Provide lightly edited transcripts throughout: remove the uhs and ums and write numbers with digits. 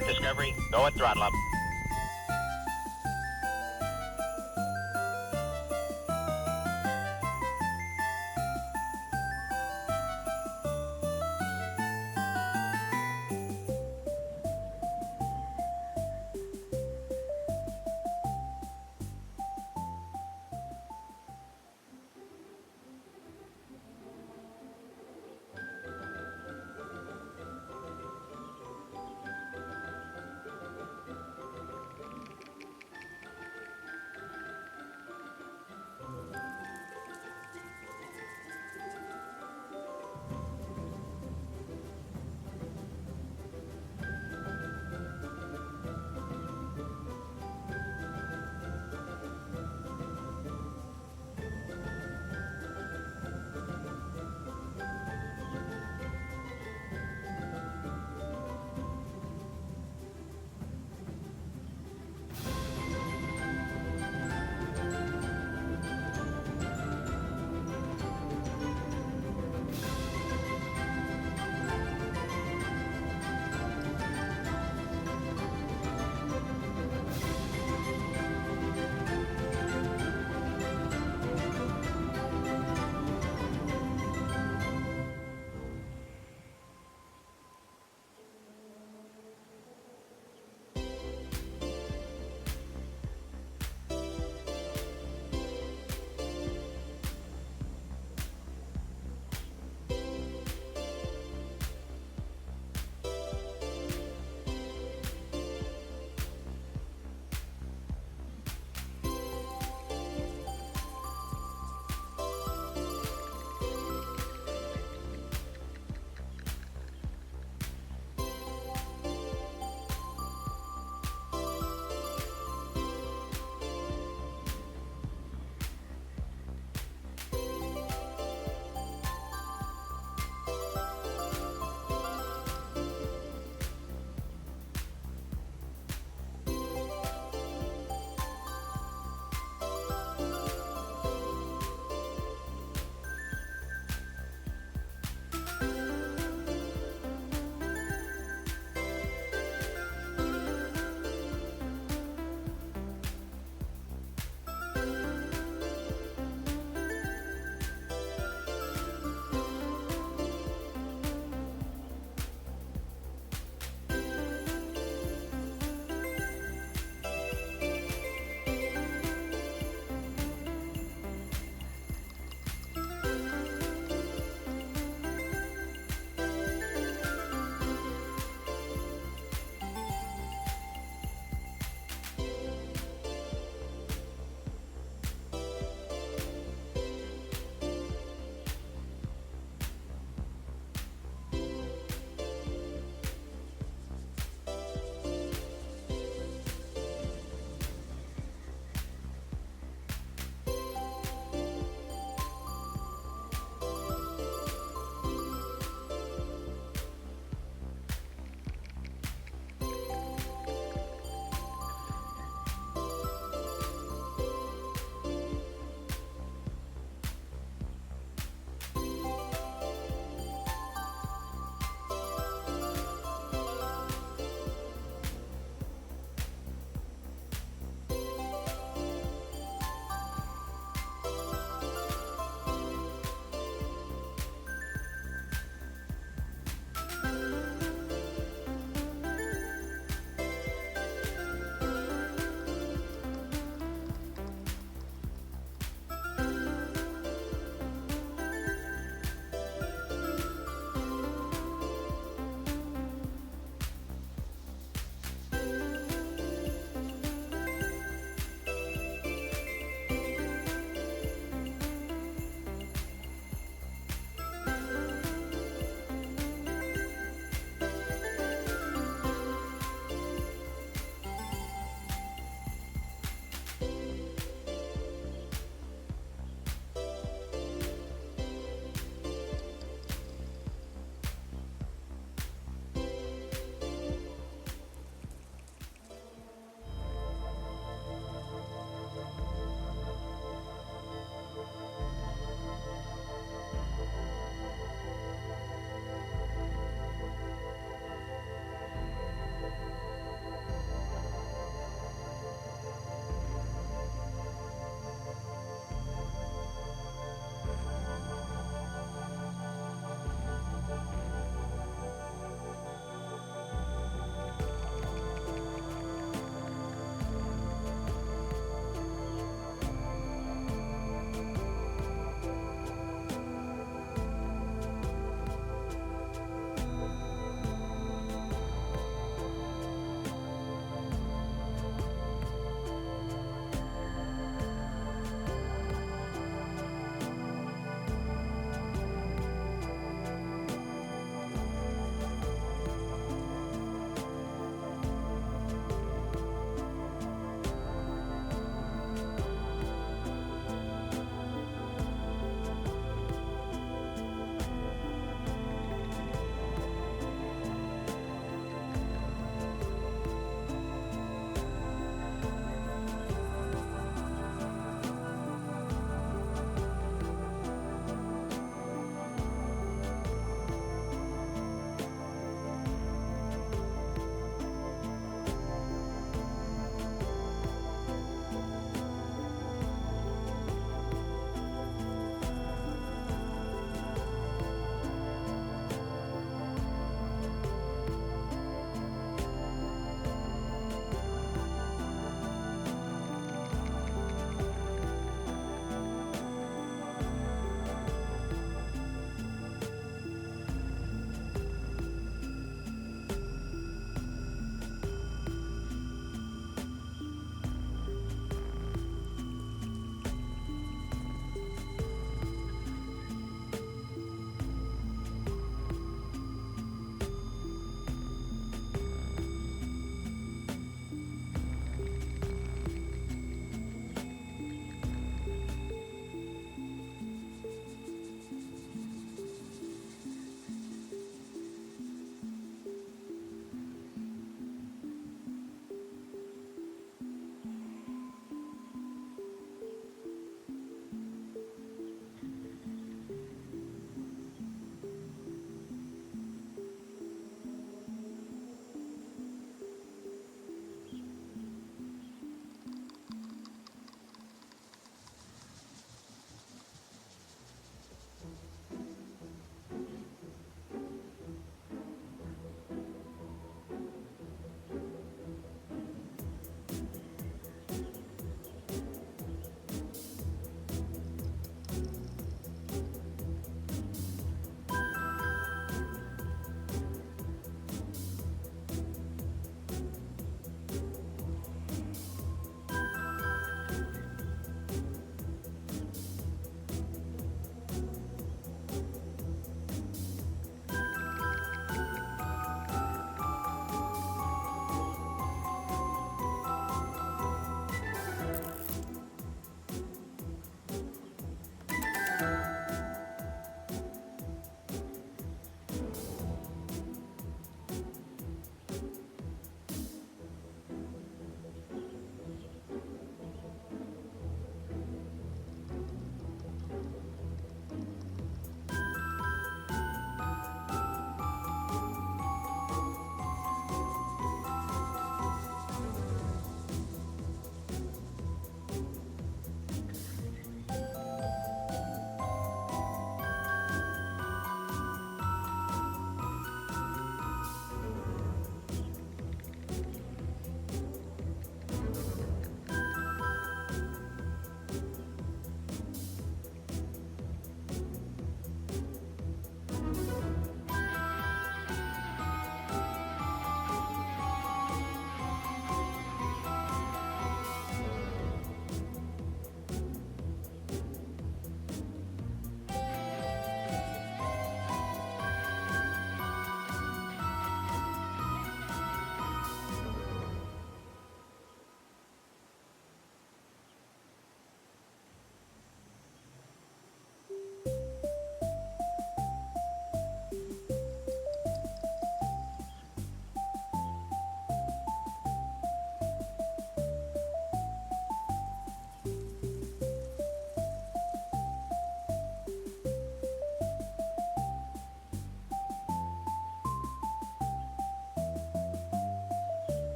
Discovery, go at throttle up.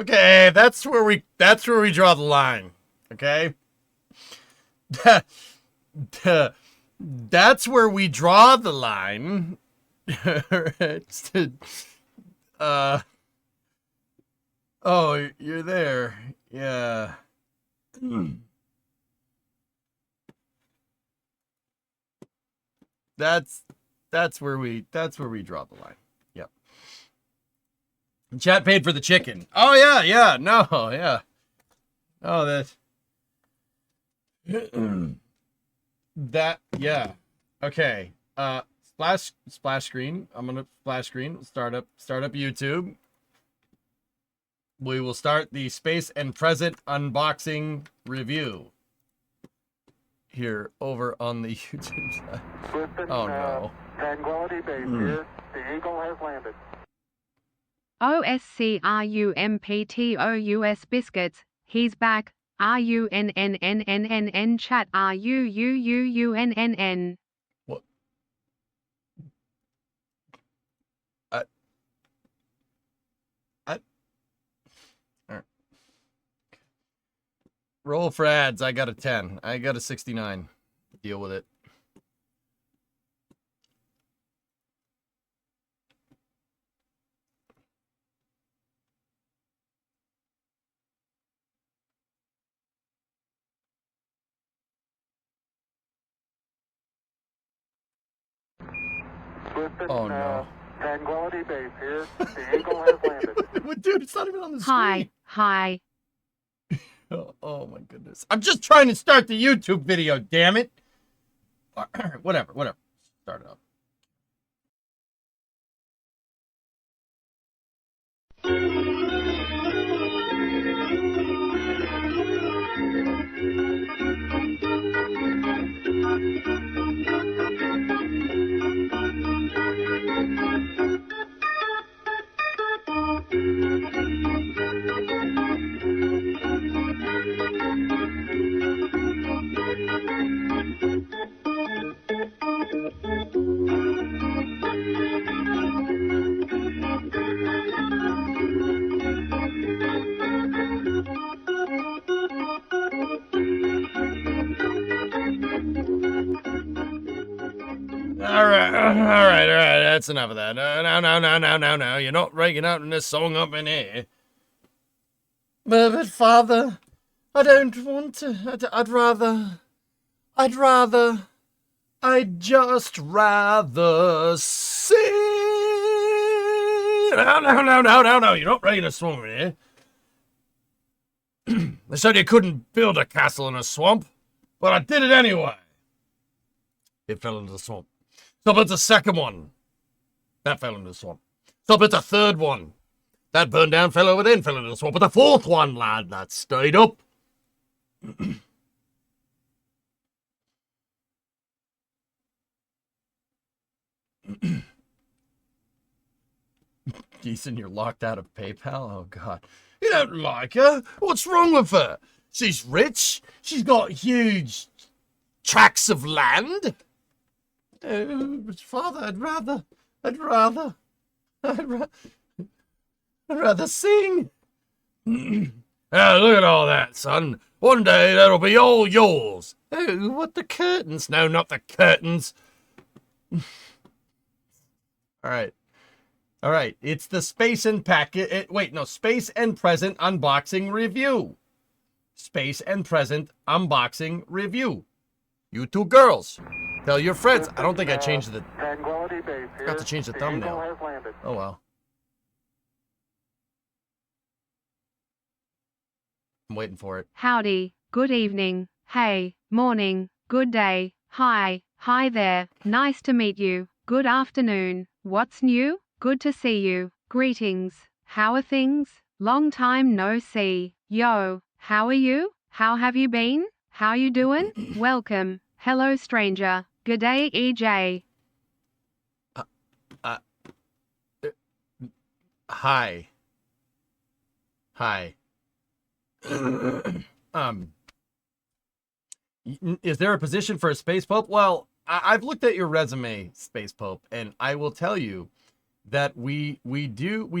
Okay, that's where we draw the line. Okay? That's where we draw the line. Oh, you're there. Yeah. That's where we draw the line. Yep. Chat paid for the chicken. Oh yeah. No, yeah. Oh, that yeah. Okay. Splash screen. I'm gonna splash screen. Start up YouTube. We will start the space and present unboxing review here over on the YouTube side. Listen, Oh no. Tranquility Base here. The Eagle has landed. OSCRUMPTOUS biscuits, he's back. RUNNNNNN chat RUUUUNNN. What? Roll for ads. I got a 10. I got a 69. Deal with it. Listen, Oh no. Tranquility Base here. The Eagle has landed. Dude, it's not even on the screen. Hi. Oh my goodness. I'm just trying to start the YouTube video, damn it. Whatever. Start it up. All right. That's enough of that. No. You're not breaking out in this song up in here. But Father, I don't want to. I'd just rather sing. No. You're not writing a song in here. They said you couldn't build a castle in a swamp, but I did it anyway. It fell into the swamp. So built a second one. That fell into the swamp. So built a third one. That burned down, fell over, then fell into the swamp. But the fourth one, lad, that stayed up. Jason, you're locked out of PayPal? Oh, God. You don't like her? What's wrong with her? She's rich. She's got huge tracts of land. But Father, I'd rather sing. Look at all that, son. One day that'll be all yours. Oh, what the curtains? No, not the curtains. All right. It's the Space and Space and Present unboxing review. Space and Present unboxing review. You two girls, tell your friends. I don't think I changed the. Tranquility Base here. Got to change the thumbnail. Eagle has landed. Oh well. I'm waiting for it. Howdy, good evening, hey, morning, good day, hi there, nice to meet you, good afternoon, what's new, good to see you, greetings, how are things, long time no see, yo, how are you, how have you been, how you doing, welcome, hello stranger, g'day EJ. Hi. Is there a position for a Space Pope? Well, I've looked at your resume, Space Pope, and I will tell you that we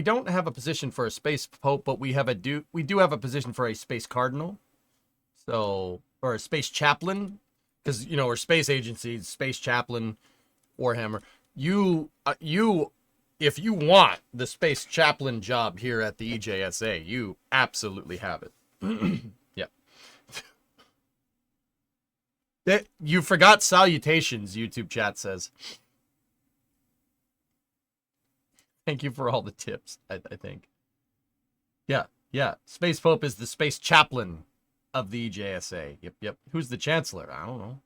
don't have a position for a space pope, but we do have a position for a space cardinal. So, or a space chaplain, because you know we're space agency, space chaplain, Warhammer. You if you want the space chaplain job here at the EJSA, you absolutely have it. Yeah. You forgot salutations, YouTube chat says. Thank you for all the tips, I think. Yeah. Space Pope is the space chaplain of the EJSA. Yep. Who's the chancellor? I don't know.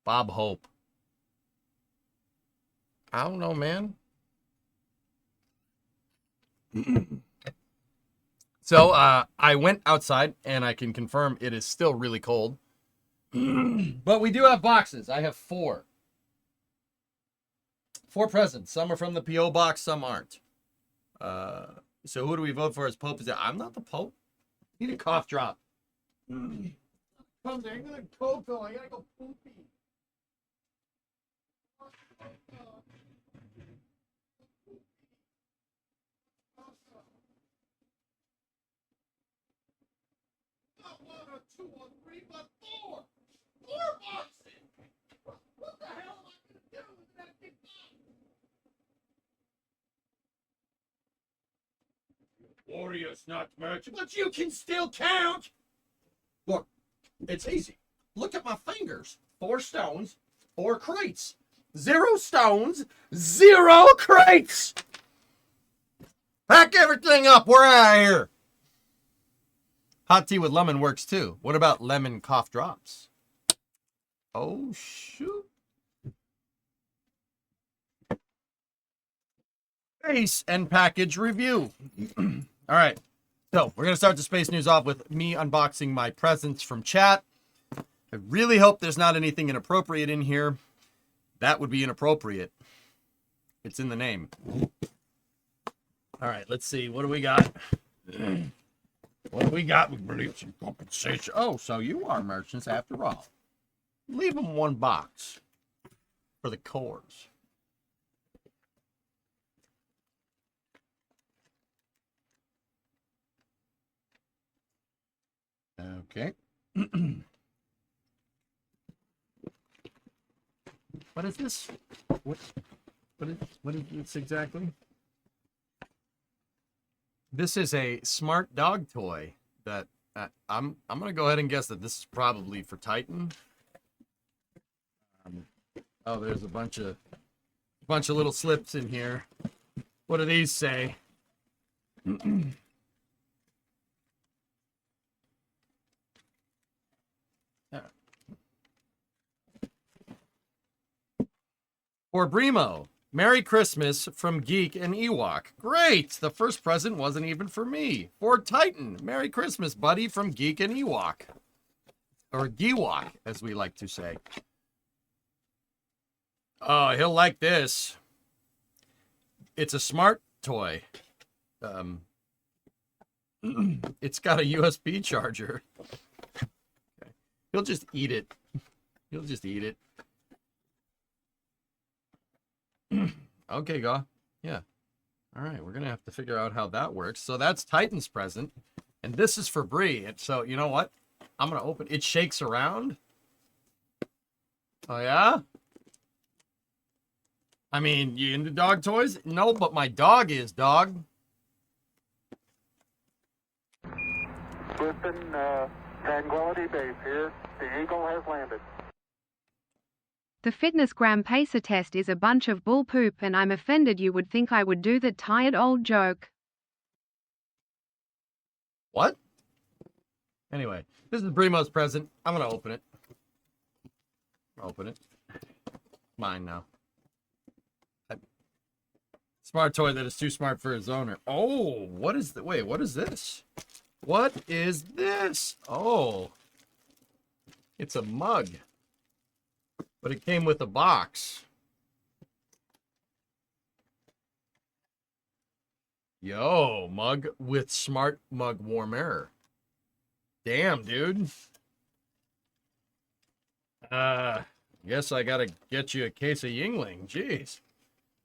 Bob Hope. I don't know, man. So, I went outside, and I can confirm it is still really cold. But we do have boxes. I have 4. 4 presents. Some are from the P.O. box, some aren't. So who do we vote for as Pope? I'm not the Pope. I need a cough drop. Come there. I'm going to cocoa. I got to go poopy. Not 1 or 2 or 3, but 4. 4 boxes. What the hell am I going to do with that big box? Warriors not much, but you can still count. Look, it's easy. Look at my fingers. 4 stones, 4 crates. 0 stones, 0 crates. Pack everything up. We're out of here. Hot tea with lemon works too. What about lemon cough drops? Oh, shoot. Space and package review. All right. So we're going to start the space news off with me unboxing my presents from chat. I really hope there's not anything inappropriate in here. That would be inappropriate. It's in the name. All right, let's see. What do we got? What do we got? We believe some compensation. Oh, so you are merchants after all. Leave them 1 box for the cores. Okay. What is this? What is this exactly? This is a smart dog toy that I'm gonna go ahead and guess that this is probably for Titan. Oh, there's a bunch of little slips in here. What do these say? For Brimo, Merry Christmas from Geek and Ewok. Great! The first present wasn't even for me. For Titan, Merry Christmas, buddy, from Geek and Ewok. Or Gewok, as we like to say. Oh, he'll like this. It's a smart toy. It's got a USB charger. Okay. He'll just eat it. He'll just eat it. Okay, go. Yeah. All right, we're gonna have to figure out how that works. So that's Titan's present, and this is for Bree. And so you know what? I'm gonna open. It shakes around. Oh yeah. I mean, you into dog toys? No, but my dog is, dog. Listen, Tranquility Base here. The Eagle has landed. The FitnessGram Pacer test is a bunch of bull poop, and I'm offended you would think I would do that tired old joke. What? Anyway, this is Brimo's present. I'm gonna open it. Open it. Mine now. Smart toy that is too smart for its owner. Oh, what is the wait, what is this? What is this? Oh. It's a mug. But it came with a box. Yo, mug with smart mug warm air. Damn, dude. Guess I gotta get you a case of Yingling. Jeez.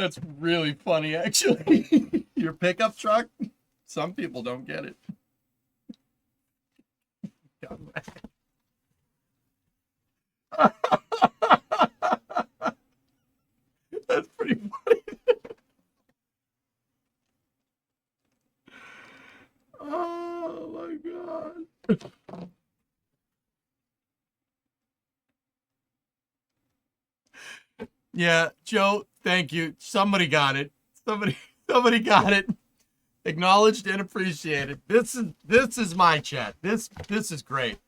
That's really funny, actually. Your pickup truck? Some people don't get it. That's pretty funny. Oh my god. Yeah, Joe, thank you. Somebody got it. Somebody got it. Acknowledged and appreciated. This is my chat. This is great.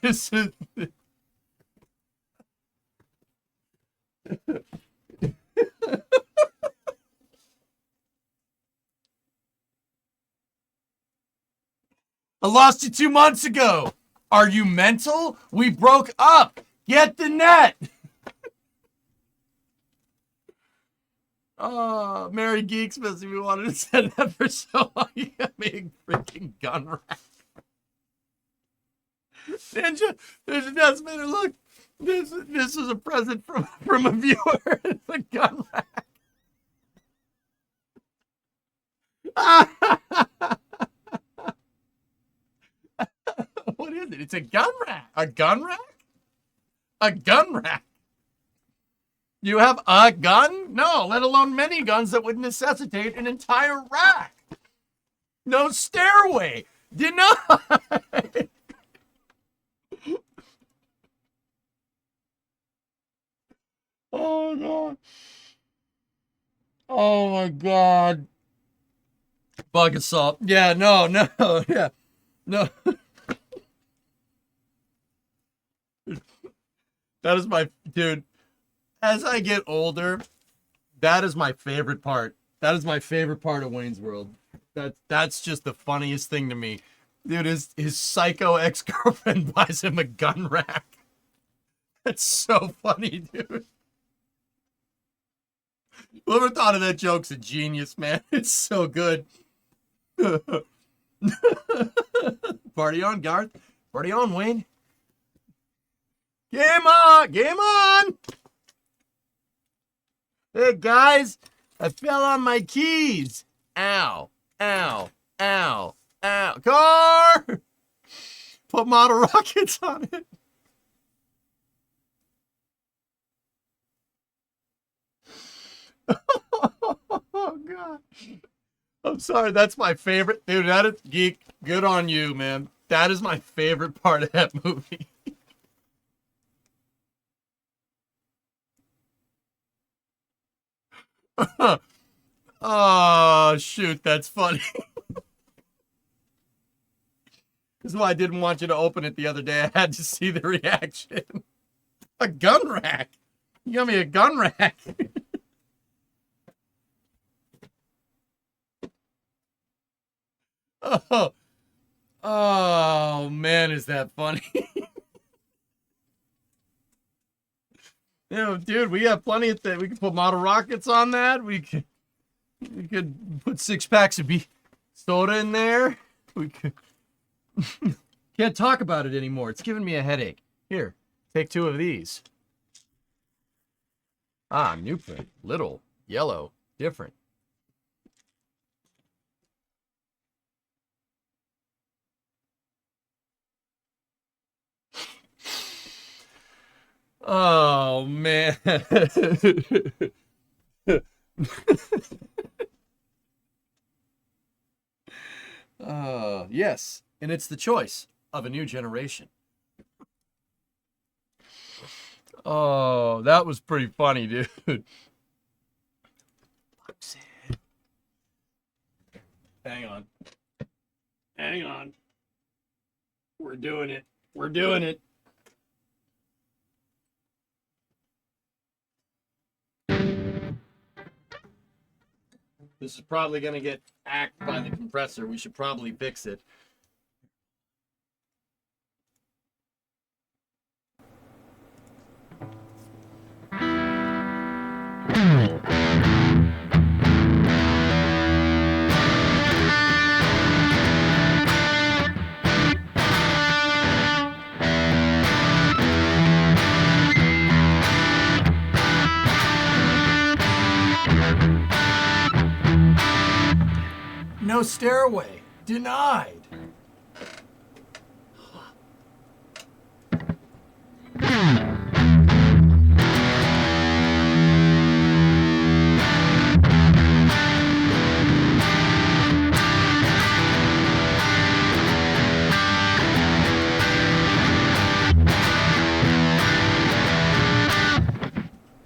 This is I lost you 2 months ago. Are you mental? We broke up. Get the net. Oh, Mary Geeksmith, if you wanted to send that for so long, you got me a freaking gun rack. Ninja, there's a decimator. Look, this is a present from a viewer. It's a gun rack. What is it? It's a gun rack. A gun rack? A gun rack. You have a gun? No, let alone many guns that would necessitate an entire rack. No stairway. Denied. Oh, God. Oh, my God. Bug assault. Yeah, no, yeah. No. That is my, dude, as I get older, that is my favorite part. That is my favorite part of Wayne's World. That's just the funniest thing to me. Dude, his psycho ex-girlfriend buys him a gun rack. That's so funny, dude. Whoever thought of that joke's a genius, man. It's so good. Party on, Garth. Party on, Wayne. Game on! Game on! Hey, guys, I fell on my keys. Ow, ow, ow, ow. Car! Put model rockets on it. Oh, God. I'm sorry, that's my favorite. Dude, that is geek. Good on you, man. That is my favorite part of that movie. Oh, shoot, that's funny. This is why I didn't want you to open it the other day. I had to see the reaction. A gun rack. You got me a gun rack. Oh, man, is that funny? You know, dude, we have plenty of things. We can put model rockets on that. We could put 6 packs of soda in there. We could can't talk about it anymore. It's giving me a headache. Here, take 2 of these. Ah, new print. Little, yellow, different. Oh, man. Yes, and it's the choice of a new generation. Oh, that was pretty funny, dude. Hang on. Hang on. We're doing it. We're doing it. This is probably going to get hacked by the compressor. We should probably fix it. No stairway. Denied.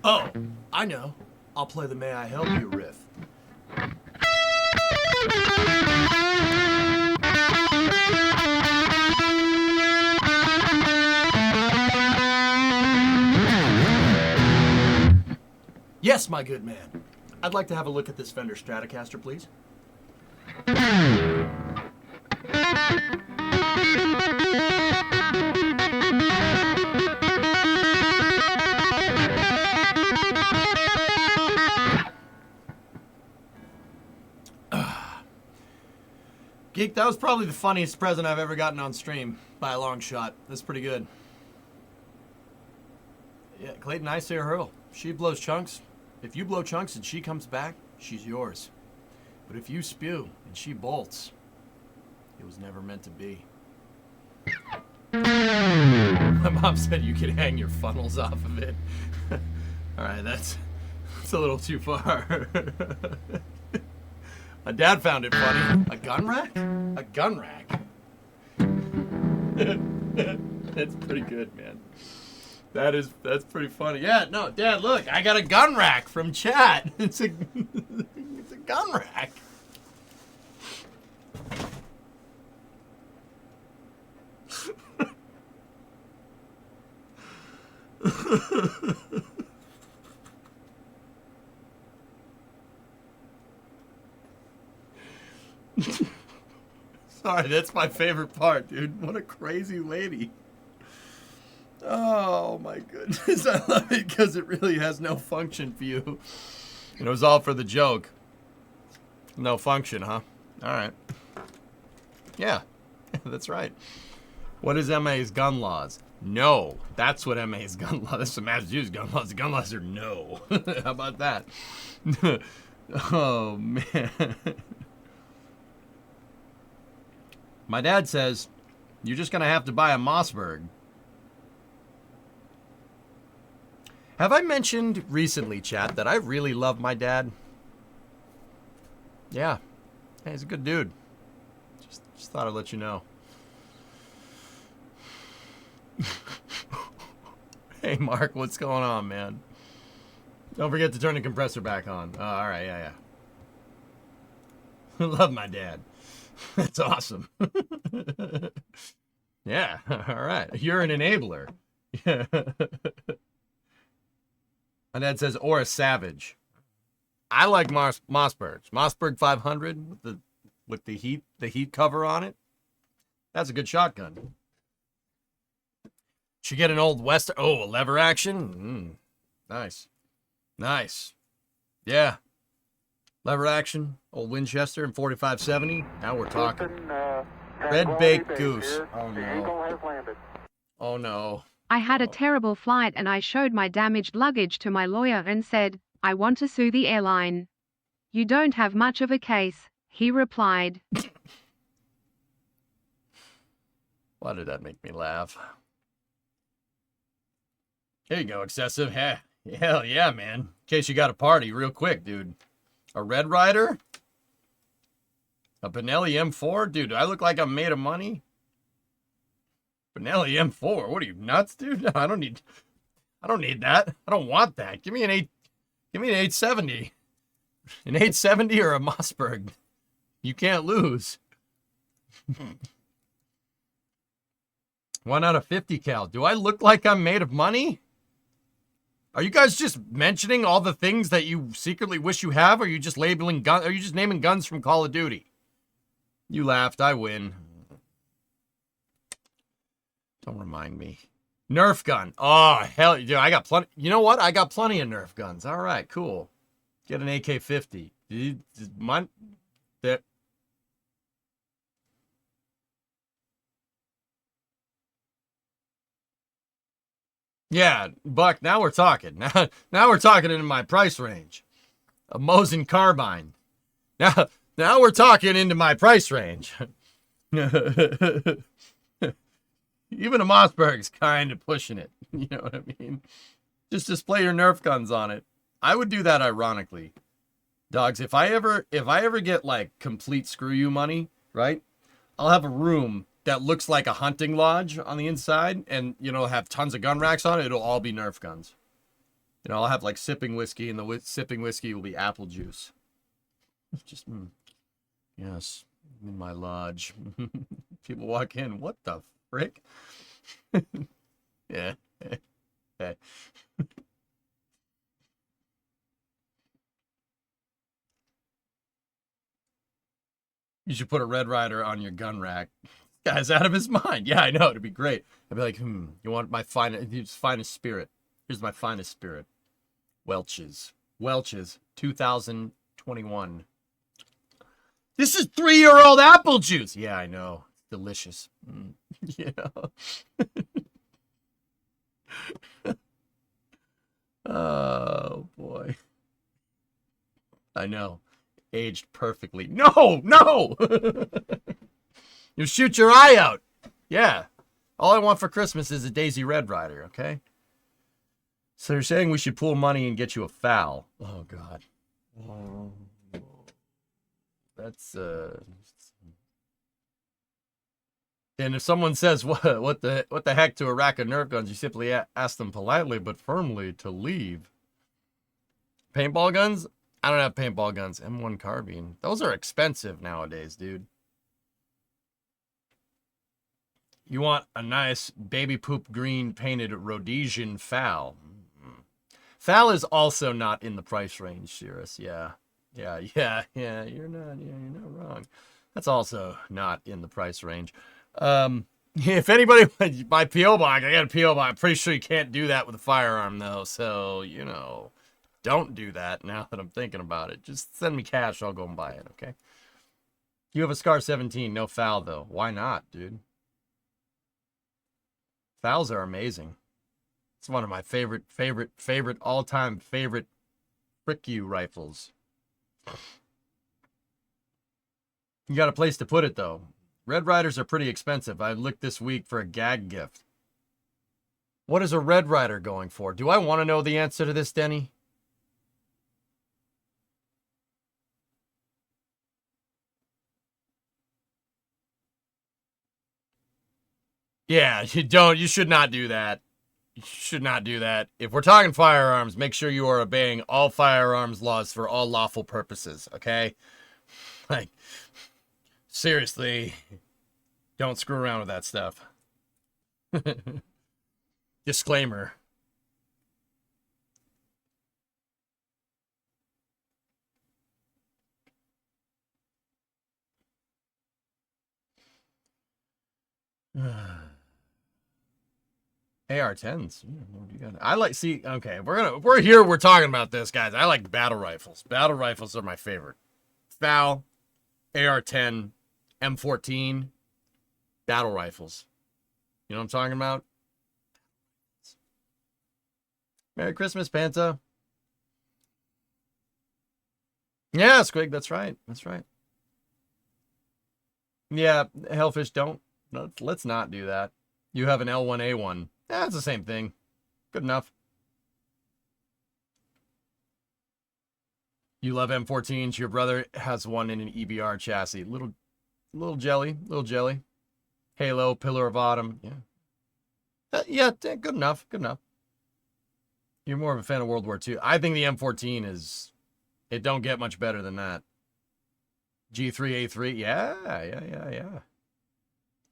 Oh, I know. I'll play the May I Help You riff. Yes, my good man. I'd like to have a look at this Fender Stratocaster, please. Geek, that was probably the funniest present I've ever gotten on stream, by a long shot. That's pretty good. Yeah, Clayton, I say her. She blows chunks. If you blow chunks and she comes back, she's yours. But if you spew and she bolts, it was never meant to be. My mom said you could hang your funnels off of it. Alright, that's a little too far. My dad found it funny. A gun rack? A gun rack. That's pretty good, man. That's pretty funny. Yeah, no, Dad, look, I got a gun rack from chat. It's a gun rack. Sorry, that's my favorite part, dude. What a crazy lady. Oh my goodness. I love it because it really has no function for you. And it was all for the joke. No function, huh? Alright. Yeah, that's right. What is MA's gun laws? No. That's what MA's gun laws. That's the Massachusetts gun laws. The gun laws are no. How about that? Oh man. My dad says, you're just gonna have to buy a Mossberg. Have I mentioned recently, chat, that I really love my dad? Yeah. Hey, he's a good dude. Just thought I'd let you know. Hey, Mark, what's going on, man? Don't forget to turn the compressor back on. Oh, all right, yeah. Love my dad. That's awesome. Yeah, all right. You're an enabler. Yeah. My dad says, or a Savage. I like Mossbergs. Mossberg 500 with the heat cover on it. That's a good shotgun. Should get an old Western. Oh, a lever action. Nice. Nice. Yeah. Lever action. Old Winchester in 4570. Now we're talking. Red baked goose. Oh no. Oh no. I had a terrible flight and I showed my damaged luggage to my lawyer and said, I want to sue the airline. You don't have much of a case, he replied. Why did that make me laugh? Here you go, Excessive. Hell yeah, man. In case you got a party, real quick, dude. A Red Ryder? A Benelli M4? Dude, do I look like I'm made of money? Benelli M4? What are you, nuts, dude? No, I don't need that. I don't want that. Give me an 870. An 870 or a Mossberg. You can't lose. Why not a 50 cal? Do I look like I'm made of money? Are you guys just mentioning all the things that you secretly wish you have? Or are you just labeling guns? Are you just naming guns from Call of Duty? You laughed. I win. Don't remind me. Nerf gun. Oh, hell. Dude, I got plenty. You know what? I got plenty of Nerf guns. All right, cool. Get an AK-50. Yeah, Buck, now we're talking. Now we're talking in my price range. A Mosin carbine. Now we're talking into my price range. Even a Mossberg's kind of pushing it. You know what I mean? Just display your Nerf guns on it. I would do that ironically. Dogs, if I ever get like complete screw you money, right? I'll have a room that looks like a hunting lodge on the inside and, you know, have tons of gun racks on it. It'll all be Nerf guns. You know, I'll have like sipping whiskey, and the sipping whiskey will be apple juice. Just, yes, in my lodge. People walk in, what the frick? Yeah. Okay. You should put a Red Ryder on your gun rack. This guy's out of his mind. Yeah, I know. It'd be great. I'd be like, you want my finest spirit? Here's my finest spirit. Welch's 2021. This is 3-year-old apple juice. Yeah, I know. Delicious. Yeah. Oh, boy. I know. Aged perfectly. No! You shoot your eye out. Yeah. All I want for Christmas is a Daisy Red Ryder, okay? So you're saying we should pool money and get you a FAL. Oh, God. That's, And if someone says, what the heck to a rack of Nerf guns, you simply ask them politely but firmly to leave. Paintball guns? I don't have paintball guns. M1 carbine. Those are expensive nowadays, dude. You want a nice baby poop green painted Rhodesian FAL. FAL is also not in the price range, Cirrus. Yeah. You're not wrong. That's also not in the price range. If anybody, my P.O. box, I got a P.O. box. I'm pretty sure you can't do that with a firearm, though. So, you know, don't do that now that I'm thinking about it. Just send me cash. I'll go and buy it, okay? You have a Scar 17. No FAL, though. Why not, dude? FALs are amazing. It's one of my favorite all-time favorite frick you rifles. You got a place to put it, though. Red Ryders are pretty expensive. I looked this week for a gag gift. What is a Red Ryder going for? Do I want to know the answer to this, Denny? Yeah, you should not do that. You should not do that. If we're talking firearms, make sure you are obeying all firearms laws for all lawful purposes, okay? Like, seriously, don't screw around with that stuff. Disclaimer. AR-10s. I like, see, okay, we're here, we're talking about this, guys. I like battle rifles. Battle rifles are my favorite. FAL, AR-10, M14, battle rifles. You know what I'm talking about? Merry Christmas, Panta. Yeah, Squig, that's right. That's right. Yeah, Hellfish, let's not do that. You have an L1A1. Yeah, it's the same thing. Good enough. You love M14s. Your brother has one in an EBR chassis. Little jelly. Halo, Pillar of Autumn. Yeah. Yeah, good enough. Good enough. You're more of a fan of World War II. I think the M14 is... It don't get much better than that. G3A3. Yeah.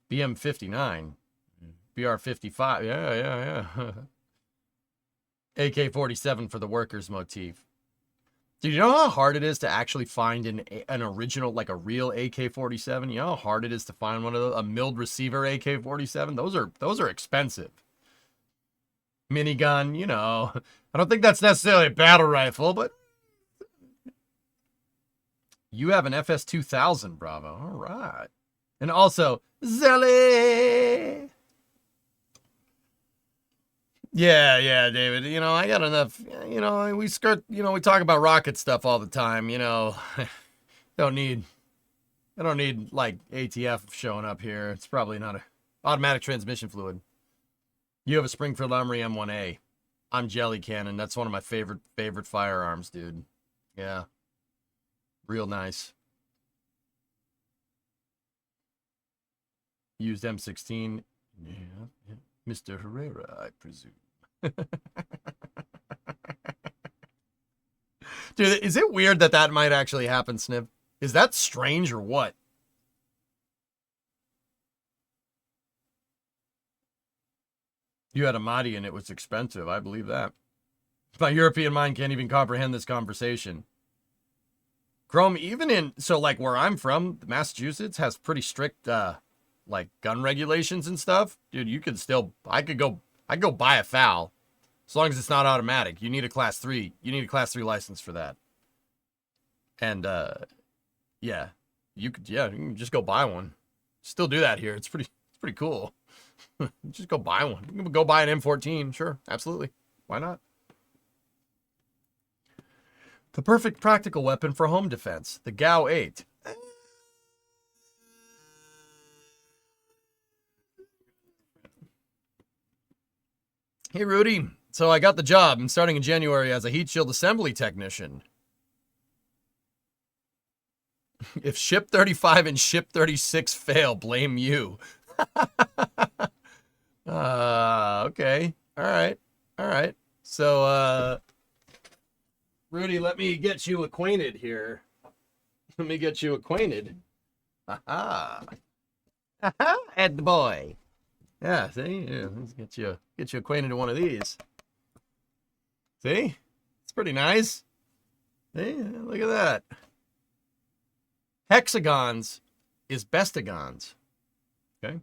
BM59. BR55. Yeah. AK-47 for the workers motif. Do you know how hard it is to actually find an original, like a real AK-47? You know how hard it is to find one of those, a milled receiver AK-47? Those are expensive. Minigun, you know. I don't think that's necessarily a battle rifle, but you have an FS2000, Bravo. All right. And also, Zelly. Yeah, David. You know, I got enough. You know, we talk about rocket stuff all the time. You know, I don't need like ATF showing up here. It's probably not a automatic transmission fluid. You have a Springfield Armory M1A. I'm Jelly Cannon. That's one of my favorite firearms, dude. Yeah. Real nice. Used M16. Yeah. Mr. Herrera, I presume. Dude, is it weird that might actually happen, Snip? Is that strange or what? You had a Mahdi and it was expensive. I believe that. My European mind can't even comprehend this conversation. Chrome, even in, so like where I'm from, Massachusetts has pretty strict, like gun regulations and stuff. Dude, you could still, I could go buy a FAL. As long as it's not automatic. You need a class 3. You need a class 3 license for that. And, yeah. You can just go buy one. Still do that here. It's pretty cool. Just go buy one. You can go buy an M14. Sure, absolutely. Why not? The perfect practical weapon for home defense. The GAU 8. Hey, Rudy. So I got the job. I'm starting in January as a heat shield assembly technician. If ship 35 and ship 36 fail, blame you. Okay. All right. So, Rudy, let me get you acquainted here. Let me get you acquainted. Ed the boy. Yeah, see? Yeah, let's get you acquainted to one of these. See? It's pretty nice. See? Look at that. Hexagons is bestagons. Okay?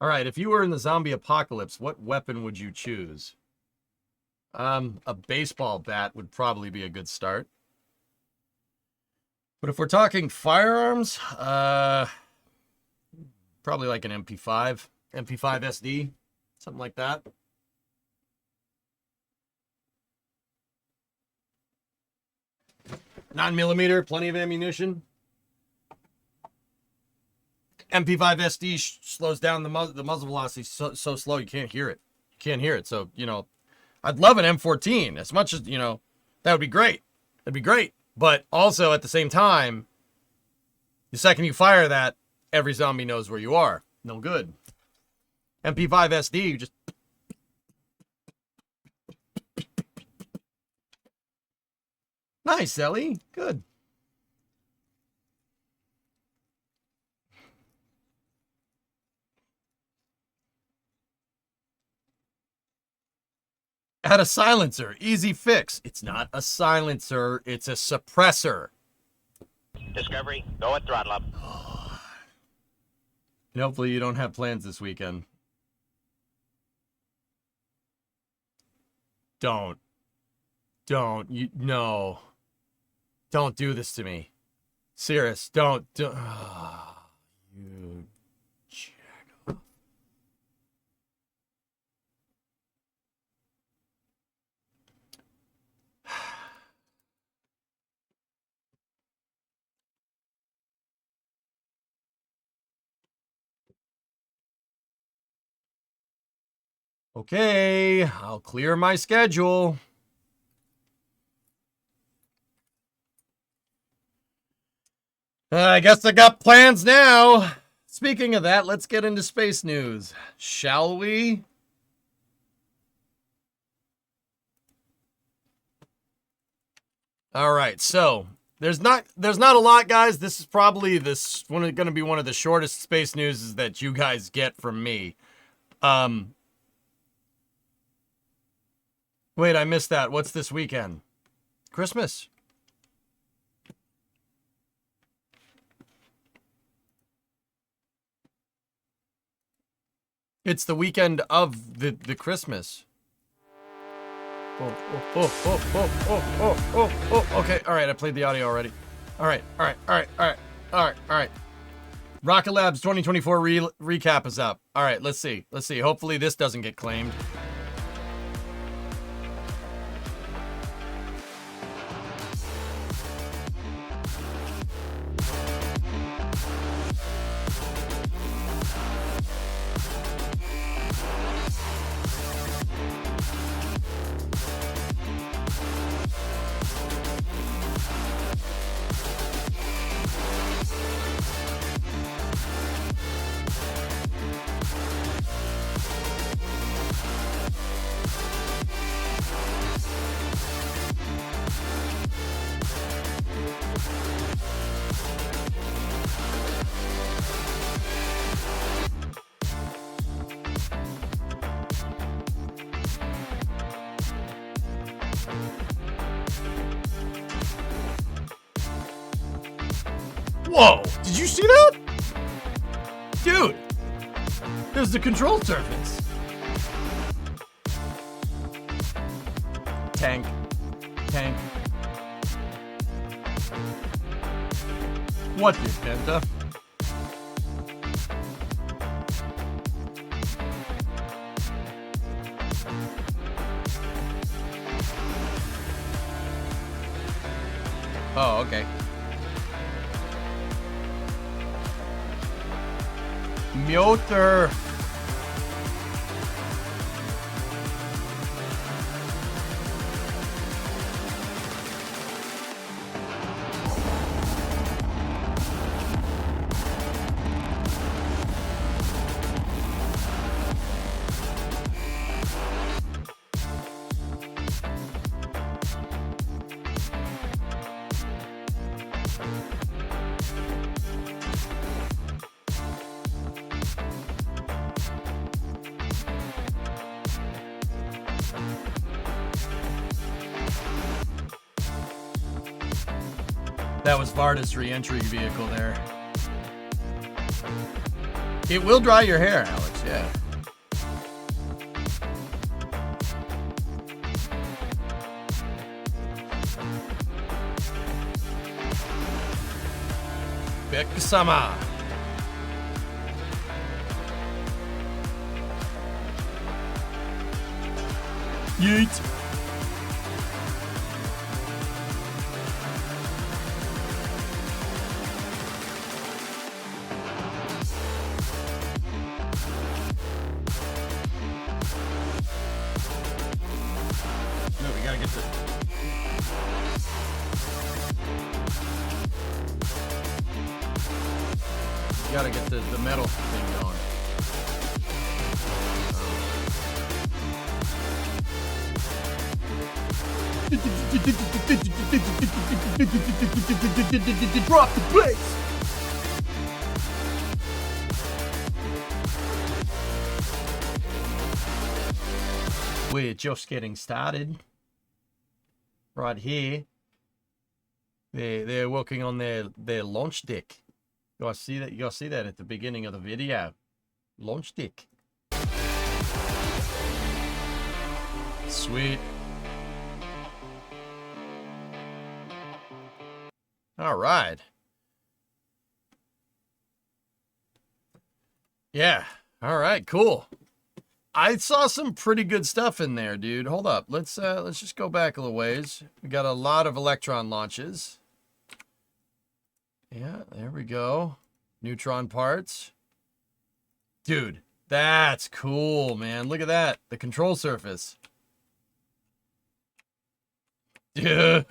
All right, if you were in the zombie apocalypse, what weapon would you choose? A baseball bat would probably be a good start. But if we're talking firearms, probably like an MP5 SD, something like that. $9mm, plenty of ammunition. MP5 SD slows down the muzzle velocity so slow you can't hear it. You can't hear it. So, you know, I'd love an M14 as much as, you know, that would be great. That'd be great. But also at the same time, the second you fire that, every zombie knows where you are. No good. MP5 SD, you just... Nice, Ellie. Good. Add a silencer. Easy fix. It's not a silencer. It's a suppressor. Discovery, go at throttle up. And hopefully you don't have plans this weekend. Don't. No. Don't do this to me. Serious, don't. You jack. Okay, I'll clear my schedule. I guess I got plans now. Speaking of that, let's get into space news, shall we? All right, so there's not a lot, guys. This is probably going to be one of the shortest space newses that you guys get from me. Wait, I missed that. What's this weekend? Christmas. It's the weekend of the Christmas. Oh. Okay, all right. I played the audio already. All right. Rocket Labs 2024 recap is up. All right, let's see. Hopefully this doesn't get claimed. Whoa! Did you see that? Dude! There's the control surface. Tank. Tank. What the Penta? Oh, okay. Mjolnir. That was Varda's re-entry vehicle there. It will dry your hair, Alex, yeah. Bekusama. Yeet. No, we gotta get the... You gotta get the metal thing going. Drop the bass! We're just getting started. Right here. They're working on their launch deck. You guys see that? You guys see that at the beginning of the video. Launch deck. Sweet. All right. Yeah. All right, cool. I saw some pretty good stuff in there, dude. Hold up. Let's just go back a little ways. We got a lot of Electron launches. Yeah, there we go. Neutron parts. Dude, that's cool, man. Look at that. The control surface. Dude,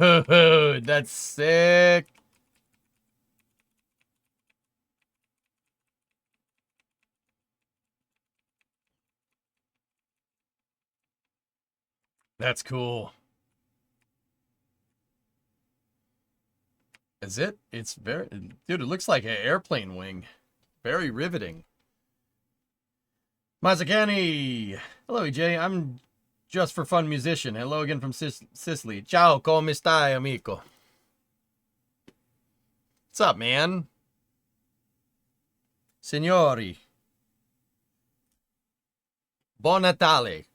that's sick. That's cool. Is it? It's very... Dude, it looks like an airplane wing. Very riveting. Mazzacani! Hello, EJ. I'm just for fun musician. Hello again from Sicily. Ciao, come stai, amico? What's up, man? Signori. Buon Natale.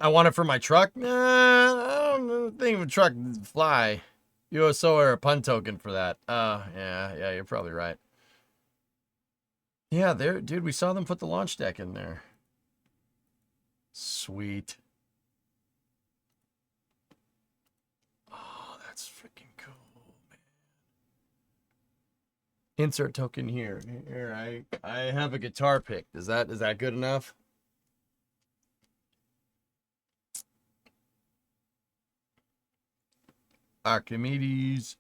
I want it for my truck. Nah, I don't think a truck fly. USO or a pun token for that. Yeah, you're probably right. Yeah, there, dude, we saw them put the launch deck in there. Sweet. Oh, that's freaking cool, man. Insert token here. Here, I have a guitar pick. Is that good enough? Archimedes.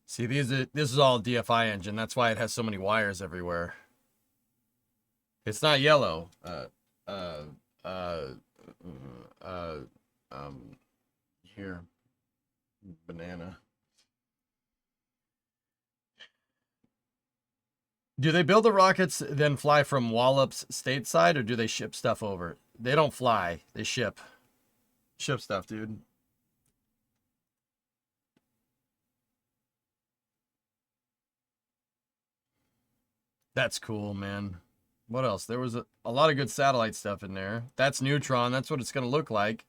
See, this is all DFI engine. That's why it has so many wires everywhere. It's not yellow. Here. Banana. Do they build the rockets, then fly from Wallops stateside, or do they ship stuff over? They don't fly. They ship. Ship stuff, dude. That's cool, man. What else? There was a lot of good satellite stuff in there. That's Neutron. That's what it's going to look like.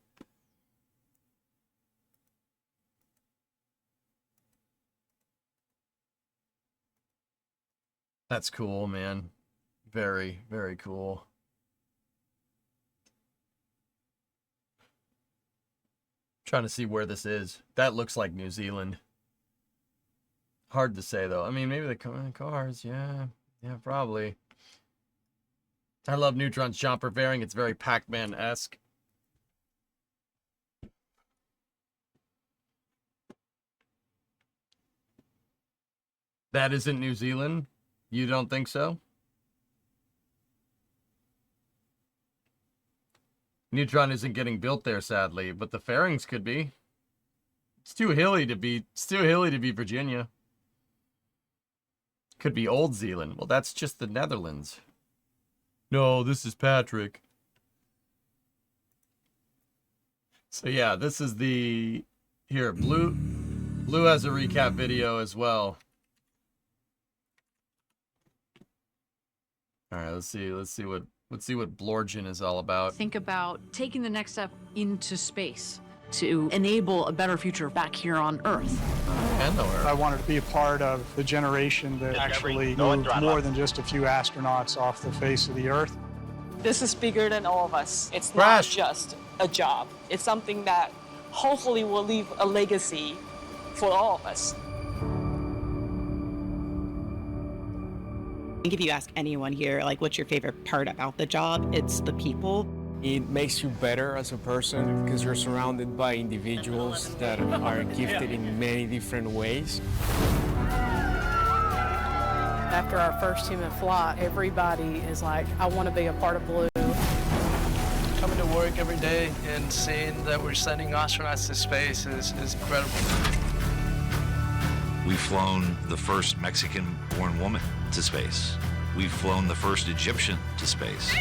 That's cool, man. Very, very cool. Trying to see where this is. That looks like New Zealand. Hard to say, though. I mean, maybe the cars, yeah. Yeah, probably. I love Neutron's jumper fairing. It's very Pac-Man-esque. That isn't New Zealand? You don't think so? Neutron isn't getting built there, sadly, but the fairings could be. It's too hilly to be Virginia. Could be Old Zealand. Well, that's just the Netherlands. No, this is Patrick. So yeah, this is the Blue has a recap video as well. All right, let's see what Blorgen is all about. Think about taking the next step into space to enable a better future back here on Earth. And the Earth. I wanted to be a part of the generation that actually moved more than just a few astronauts off the face of the Earth. This is bigger than all of us. It's Crash. not just a job. It's something that hopefully will leave a legacy for all of us. I think if you ask anyone here, like, what's your favorite part about the job, it's the people. It makes you better as a person because you're surrounded by individuals that are gifted in many different ways. After our first human flight, everybody is like, I want to be a part of Blue. Coming to work every day and seeing that we're sending astronauts to space is incredible. We've flown the first Mexican-born woman to space. We've flown the first Egyptian to space.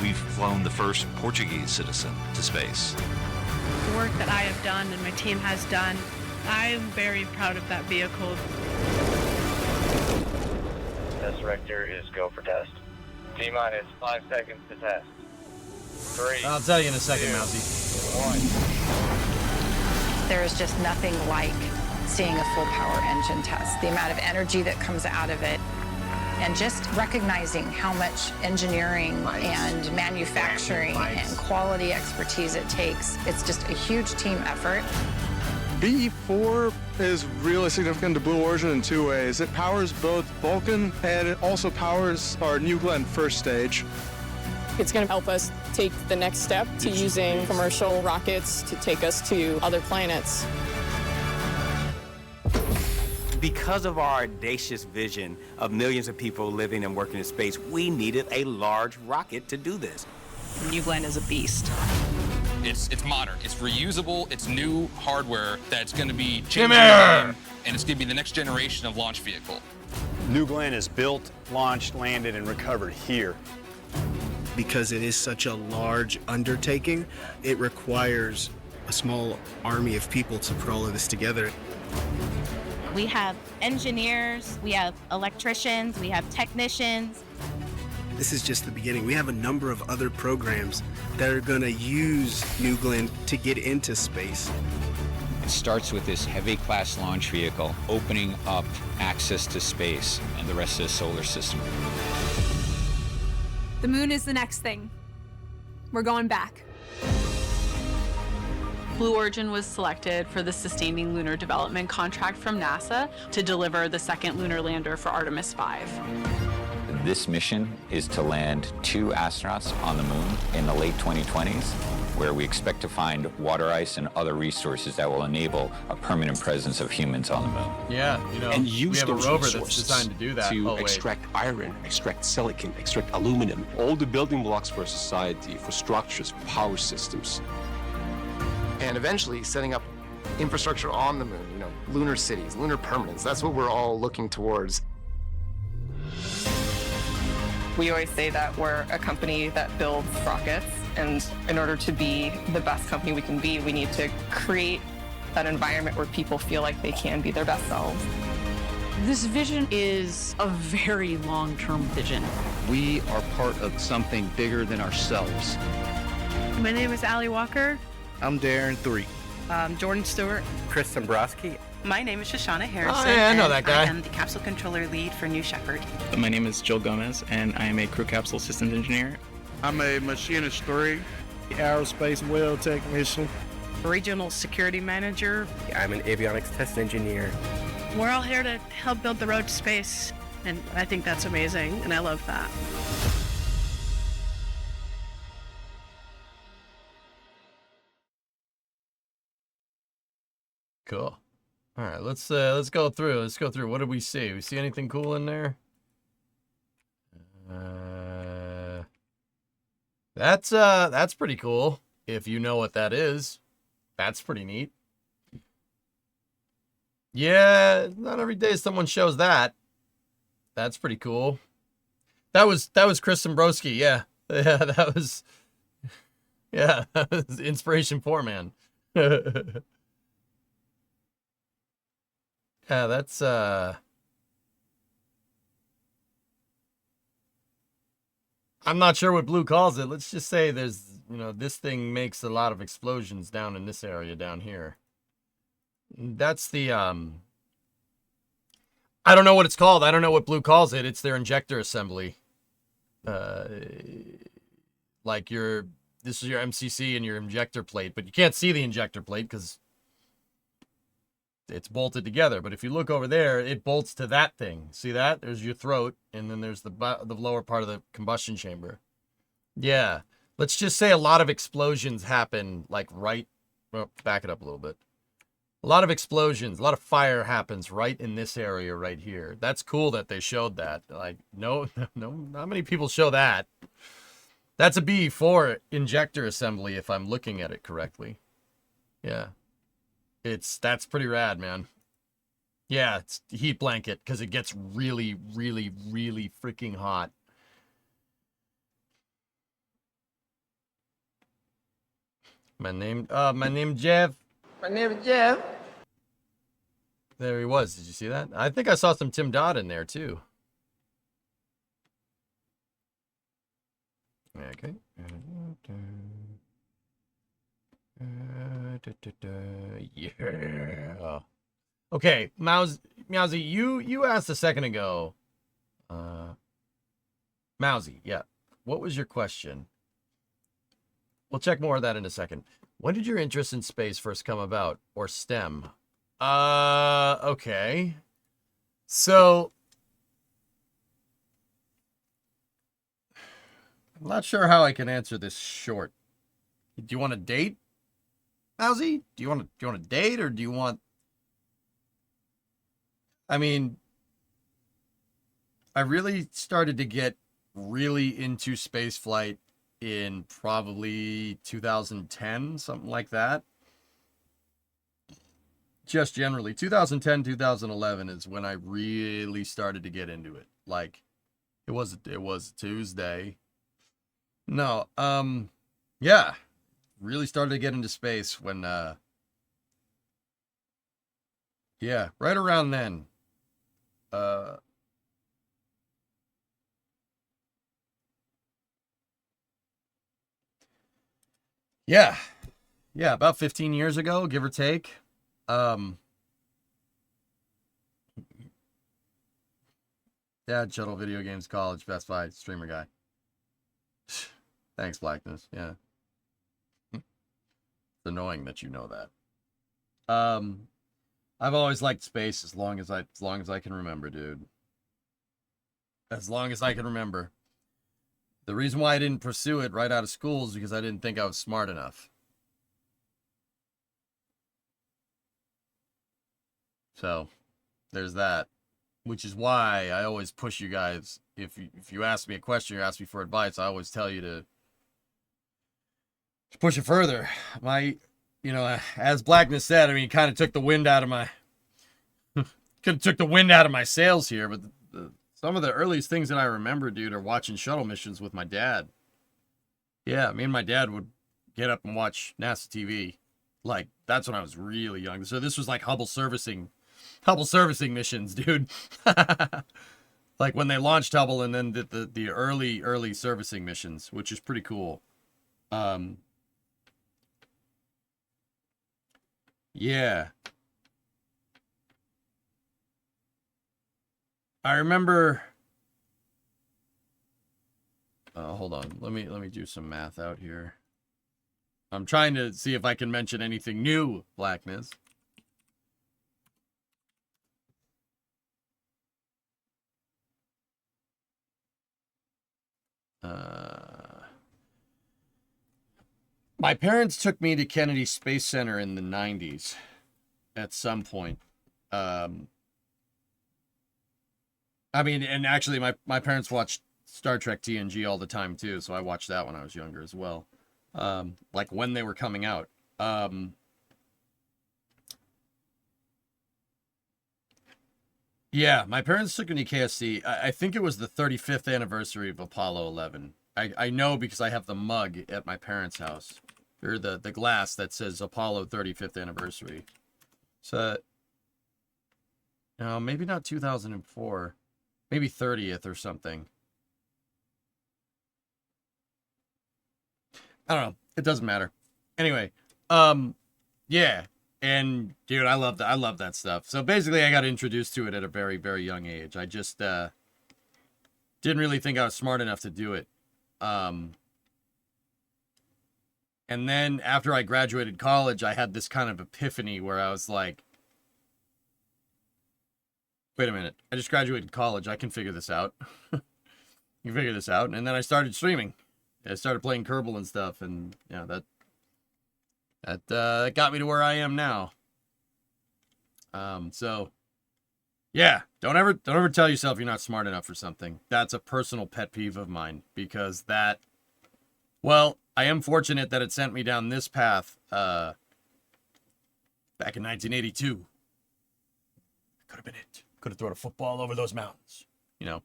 We've flown the first Portuguese citizen to space. The work that I have done and my team has done, I am very proud of that vehicle. Test director is go for test. T-minus 5 seconds to test. 3. I'll tell you in a second, Mousy. 1. There is just nothing like seeing a full power engine test. The amount of energy that comes out of it, and just recognizing how much engineering and manufacturing and quality expertise it takes. It's just a huge team effort. BE-4 is really significant to Blue Origin in two ways. It powers both Vulcan and it also powers our New Glenn first stage. It's going to help us take the next step to using commercial rockets to take us to other planets. Because of our audacious vision of millions of people living and working in space, we needed a large rocket to do this. New Glenn is a beast. It's modern, it's reusable, it's new hardware that's going to be changing the game, and it's going to be the next generation of launch vehicle. New Glenn is built, launched, landed, and recovered here. Because it is such a large undertaking, it requires a small army of people to put all of this together. We have engineers, we have electricians, we have technicians. This is just the beginning. We have a number of other programs that are going to use New Glenn to get into space. It starts with this heavy class launch vehicle opening up access to space and the rest of the solar system. The moon is the next thing. We're going back. Blue Origin was selected for the Sustaining Lunar Development contract from NASA to deliver the second lunar lander for Artemis 5. This mission is to land 2 astronauts on the moon in the late 2020s, where we expect to find water ice and other resources that will enable a permanent presence of humans on the moon. Yeah, you know, and we use have a those rover that's resources designed to do that. to extract iron, extract silicon, extract aluminum. All the building blocks for society, for structures, for power systems. And eventually setting up infrastructure on the moon, lunar cities, lunar permanence. That's what we're all looking towards. We always say that we're a company that builds rockets, and in order to be the best company we can be, we need to create that environment where people feel like they can be their best selves. This vision is a very long-term vision. We are part of something bigger than ourselves. My name is Allie Walker. I'm Darren 3. Jordan Stewart. Chris Dombrowski. My name is Shoshana Harrison. Oh, yeah, I know that guy. I am the capsule controller lead for New Shepard. My name is Joel Gomez, and I am a crew capsule systems engineer. I'm a machinist 3. Aerospace wheel technician. Regional security manager. I'm an avionics test engineer. We're all here to help build the road to space, and I think that's amazing, and I love that. Cool. All right, let's go through. Let's go through. What did we see? We see anything cool in there? That's pretty cool. If you know what that is, that's pretty neat. Yeah, not every day someone shows that. That's pretty cool. That was Chris Dombrowski. Yeah, yeah, that was Inspiration 4 man. Yeah, that's I'm not sure what Blue calls it. Let's just say there's, this thing makes a lot of explosions down in this area down here. That's the I don't know what it's called. I don't know what Blue calls it. It's their injector assembly. Like this is your MCC and your injector plate, but you can't see the injector plate because it's bolted together. But if you look over there, it bolts to that thing. See that? There's your throat, and then there's the lower part of the combustion chamber. Yeah. Let's just say a lot of explosions happen, like back it up a little bit. A lot of explosions, a lot of fire happens right in this area right here. That's cool that they showed that. Like, no, not many people show that. That's a B4 injector assembly, if I'm looking at it correctly. Yeah. That's pretty rad, man. Yeah, it's heat blanket because it gets really, really, really freaking hot. My name Jeff. My name is Jeff. There he was. Did you see that? I think I saw some Tim Dodd in there too. Okay. Yeah. Okay, Mousy, you asked a second ago. Mousy, yeah. What was your question? We'll check more of that in a second. When did your interest in space first come about, or STEM? Okay. So I'm not sure how I can answer this short. Do you want a date? Mousy, do you want a date, or do you want? I mean, I really started to get really into space flight in probably 2010, something like that. Just generally, 2010, 2011 is when I really started to get into it. Like, it was Tuesday. No, yeah. Really started to get into space when, yeah, right around then. Yeah, about 15 years ago, give or take. Dad, Shuttle Video Games College, Best Buy, streamer guy. Thanks, Blackness, yeah. It's annoying that you know that. I've always liked space as long as I can remember, dude. As long as I can remember. The reason why I didn't pursue it right out of school is because I didn't think I was smart enough. So, there's that. Which is why I always push you guys. If you ask me a question or ask me for advice, I always tell you to push it further. As Blackness said, I mean, took the wind out of my sails here, but the Some of the earliest things that I remember, dude, are watching shuttle missions with my dad. Yeah, me and my dad would get up and watch NASA TV. Like, that's when I was really young. So this was like Hubble servicing missions, dude. Like when they launched Hubble and then the early servicing missions, which is pretty cool. Yeah. I remember. Hold on. Let me do some math out here. I'm trying to see if I can mention anything new, Blackness. My parents took me to Kennedy Space Center in the 90s at some point. I mean, and actually my parents watched Star Trek TNG all the time too, so I watched that when I was younger as well. Like when they were coming out. Yeah, my parents took me to KSC. I think it was the 35th anniversary of Apollo 11. I know because I have the mug at my parents' house. Or the glass that says Apollo 35th anniversary. So, no, maybe not 2004. Maybe 30th or something. I don't know. It doesn't matter. Anyway, yeah. And dude, I love that stuff. So basically I got introduced to it at a very, very young age. I just didn't really think I was smart enough to do it. And then after I graduated college, I had this kind of epiphany where I was like, wait a minute, I just graduated college. I can figure this out. You can figure this out. And then I started streaming. I started playing Kerbal and stuff. And yeah, that got me to where I am now. So yeah, don't ever tell yourself you're not smart enough for something. That's a personal pet peeve of mine because well, I am fortunate that it sent me down this path back in 1982. Could have been it. Could have thrown a football over those mountains, you know.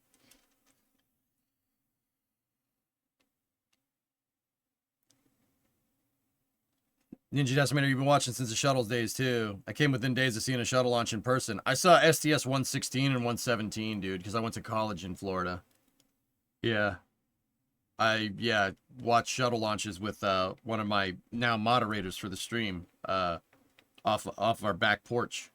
Ninja Decimator, you've been watching since the shuttles days too. I came within days of seeing a shuttle launch in person. I saw STS-116 and 117, dude, because I went to college in Florida. Yeah. I watched shuttle launches with one of my now moderators for the stream off our back porch.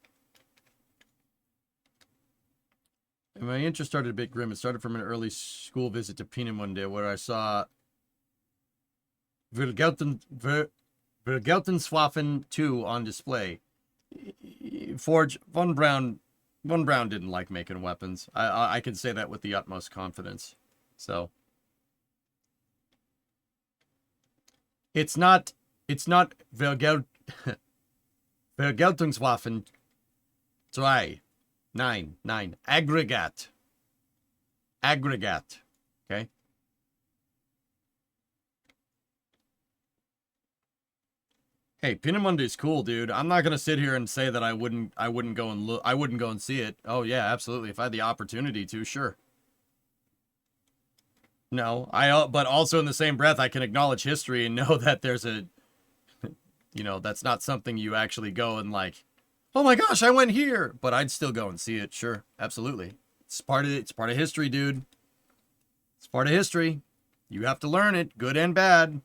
And my interest started a bit grim. It started from an early school visit to Peenemünde where I saw Vergeltenswaffen 2 on display. Forge Von Braun didn't like making weapons. I can say that with the utmost confidence. So it's not Vergeltungswaffen 2. 9. Aggregate. Okay. Hey, Peenemünde is cool, dude. I'm not gonna sit here and say that I wouldn't go and look. I wouldn't go and see it. Oh yeah, absolutely. If I had the opportunity to, sure. No, but also in the same breath, I can acknowledge history and know that there's a, you know, that's not something you actually go and like, oh my gosh, I went here, but I'd still go and see it. Sure, absolutely. It's part of history, dude. It's part of history. You have to learn it, good and bad.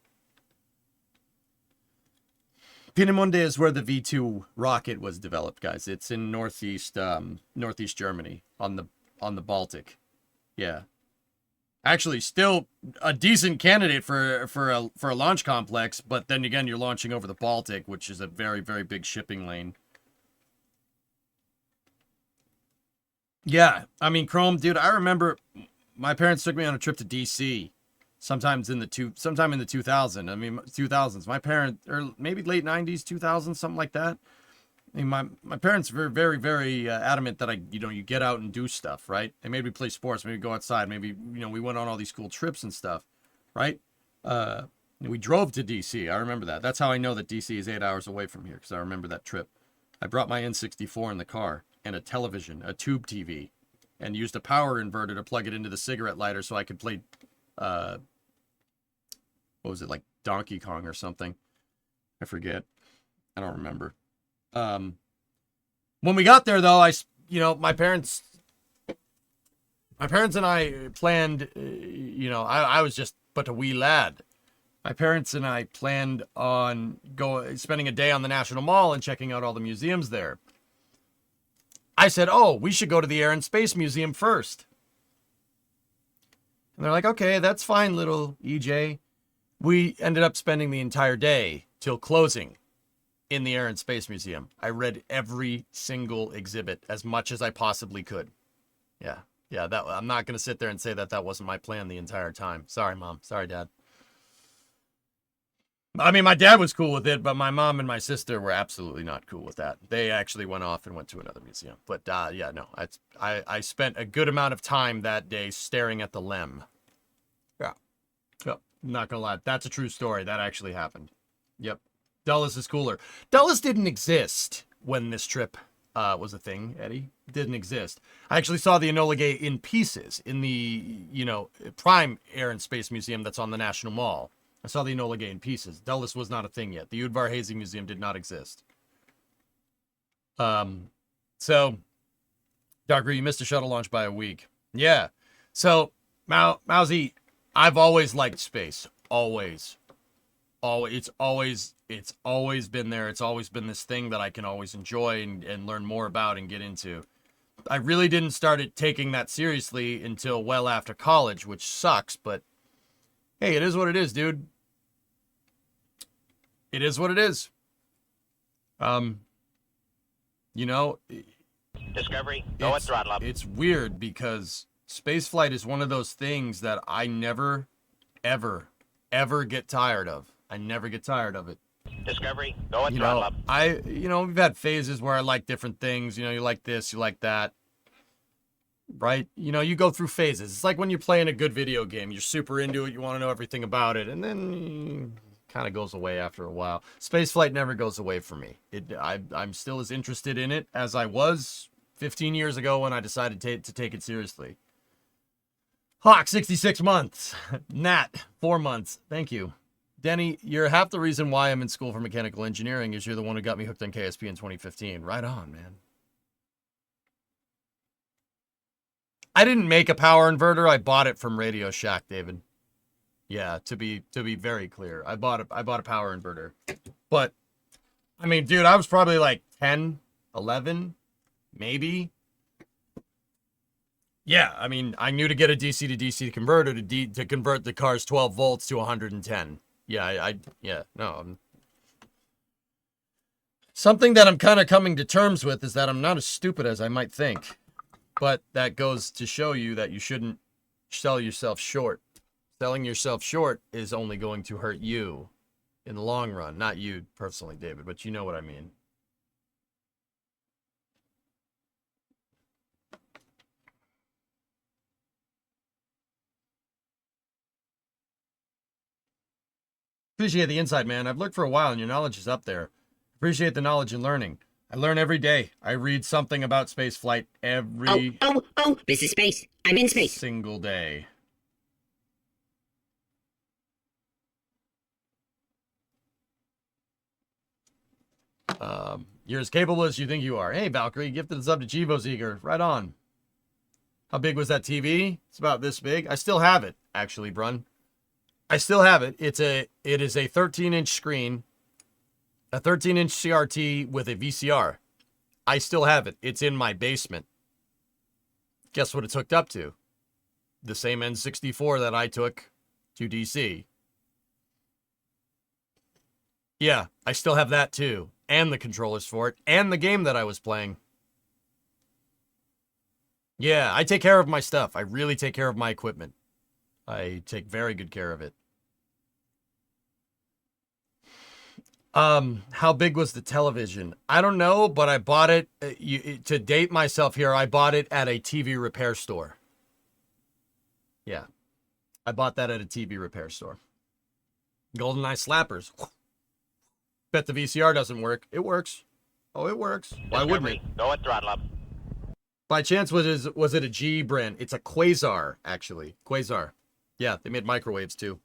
Peenemünde is where the V2 rocket was developed, guys. It's in northeast Germany on the Baltic. Yeah. Actually, still a decent candidate for a launch complex, but then again, you're launching over the Baltic, which is a very, very big shipping lane. Yeah, I mean, Chrome, dude, I remember my parents took me on a trip to DC sometime in the 2000s. I mean, 2000s. My parents, or maybe late 90s, 2000s, something like that. I mean, my parents were very, very adamant that you get out and do stuff, right? They made me play sports, maybe go outside, maybe, we went on all these cool trips and stuff, right? We drove to DC. I remember that. That's how I know that DC is 8 hours away from here, because I remember that trip. I brought my N64 in the car and a television, a tube TV. and used a power inverter to plug it into the cigarette lighter so I could play, what was it, like Donkey Kong or something? I forget. I don't remember. When we got there, though, my parents and I planned, I was just but a wee lad. My parents and I planned on spending a day on the National Mall and checking out all the museums there. I said, we should go to the Air and Space Museum first. And they're like, okay, that's fine, little EJ. We ended up spending the entire day till closing in the Air and Space Museum. I read every single exhibit as much as I possibly could. Yeah, I'm not going to sit there and say that wasn't my plan the entire time. Sorry, Mom. Sorry, Dad. I mean, my dad was cool with it, but my mom and my sister were absolutely not cool with that. They actually went off and went to another museum. But, I spent a good amount of time that day staring at the LEM. Yeah. Yep. Not gonna lie. That's a true story. That actually happened. Yep. Dulles is cooler. Dulles didn't exist when this trip was a thing, Eddie. It didn't exist. I actually saw the Enola Gay in pieces in the, Prime Air and Space Museum that's on the National Mall. I saw the Enola Gay in pieces. Dulles was not a thing yet. The Udvar Hazy Museum did not exist. So, Darker, you missed a shuttle launch by a week. Yeah. So, Mousy, I've always liked space. Always. It's always been there. It's always been this thing that I can always enjoy and learn more about and get into. I really didn't start taking that seriously until well after college, which sucks, but hey, it is what it is, dude. It is what it is. Discovery, go at throttle up. It's weird because spaceflight is one of those things that I never, ever, ever get tired of. I never get tired of it. Discovery, go at throttle up. We've had phases where I like different things. You like this, you like that. Right? You go through phases. It's like when you're playing a good video game. You're super into it. You want to know everything about it. And then kind of goes away after a while. Spaceflight never goes away for me. I'm still as interested in it as I was 15 years ago when I decided to take it seriously. Hawk, 66 months. Nat, 4 months. Thank you. Denny, you're half the reason why I'm in school for mechanical engineering is you're the one who got me hooked on KSP in 2015. Right on, man. I didn't make a power inverter. I bought it from Radio Shack, David. Yeah, to be very clear. I bought a power inverter. But I mean, dude, I was probably like 10, 11, maybe. Yeah, I mean, I knew to get a DC to DC converter to convert the car's 12 volts to 110. Yeah, something that I'm kind of coming to terms with is that I'm not as stupid as I might think. But that goes to show you that you shouldn't sell yourself short. Selling yourself short is only going to hurt you in the long run. Not you personally, David, but you know what I mean. Appreciate the insight, man. I've looked for a while and your knowledge is up there. Appreciate the knowledge and learning. I learn every day. I read something about space flight every this is space. I'm in space. Single day. You're as capable as you think you are. Hey, Valkyrie, gifted a sub to Chivo's Eager. Right on. How big was that TV? It's about this big. I still have it, actually, Brun. I still have it. It is a 13-inch screen. A 13-inch CRT with a VCR. I still have it. It's in my basement. Guess what it's hooked up to? The same N64 that I took to DC. Yeah, I still have that too. And the controllers for it. And the game that I was playing. Yeah, I take care of my stuff. I really take care of my equipment. I take very good care of it. How big was the television? I don't know, but I bought it, to date myself here, I bought it at a TV repair store. Yeah. I bought that at a TV repair store. GoldenEye slappers. Bet the VCR doesn't work. It works. Oh, it works. Why wouldn't it? Go at throttle up. By chance, was it a G brand? It's a Quasar, actually. Quasar. Yeah, they made microwaves too.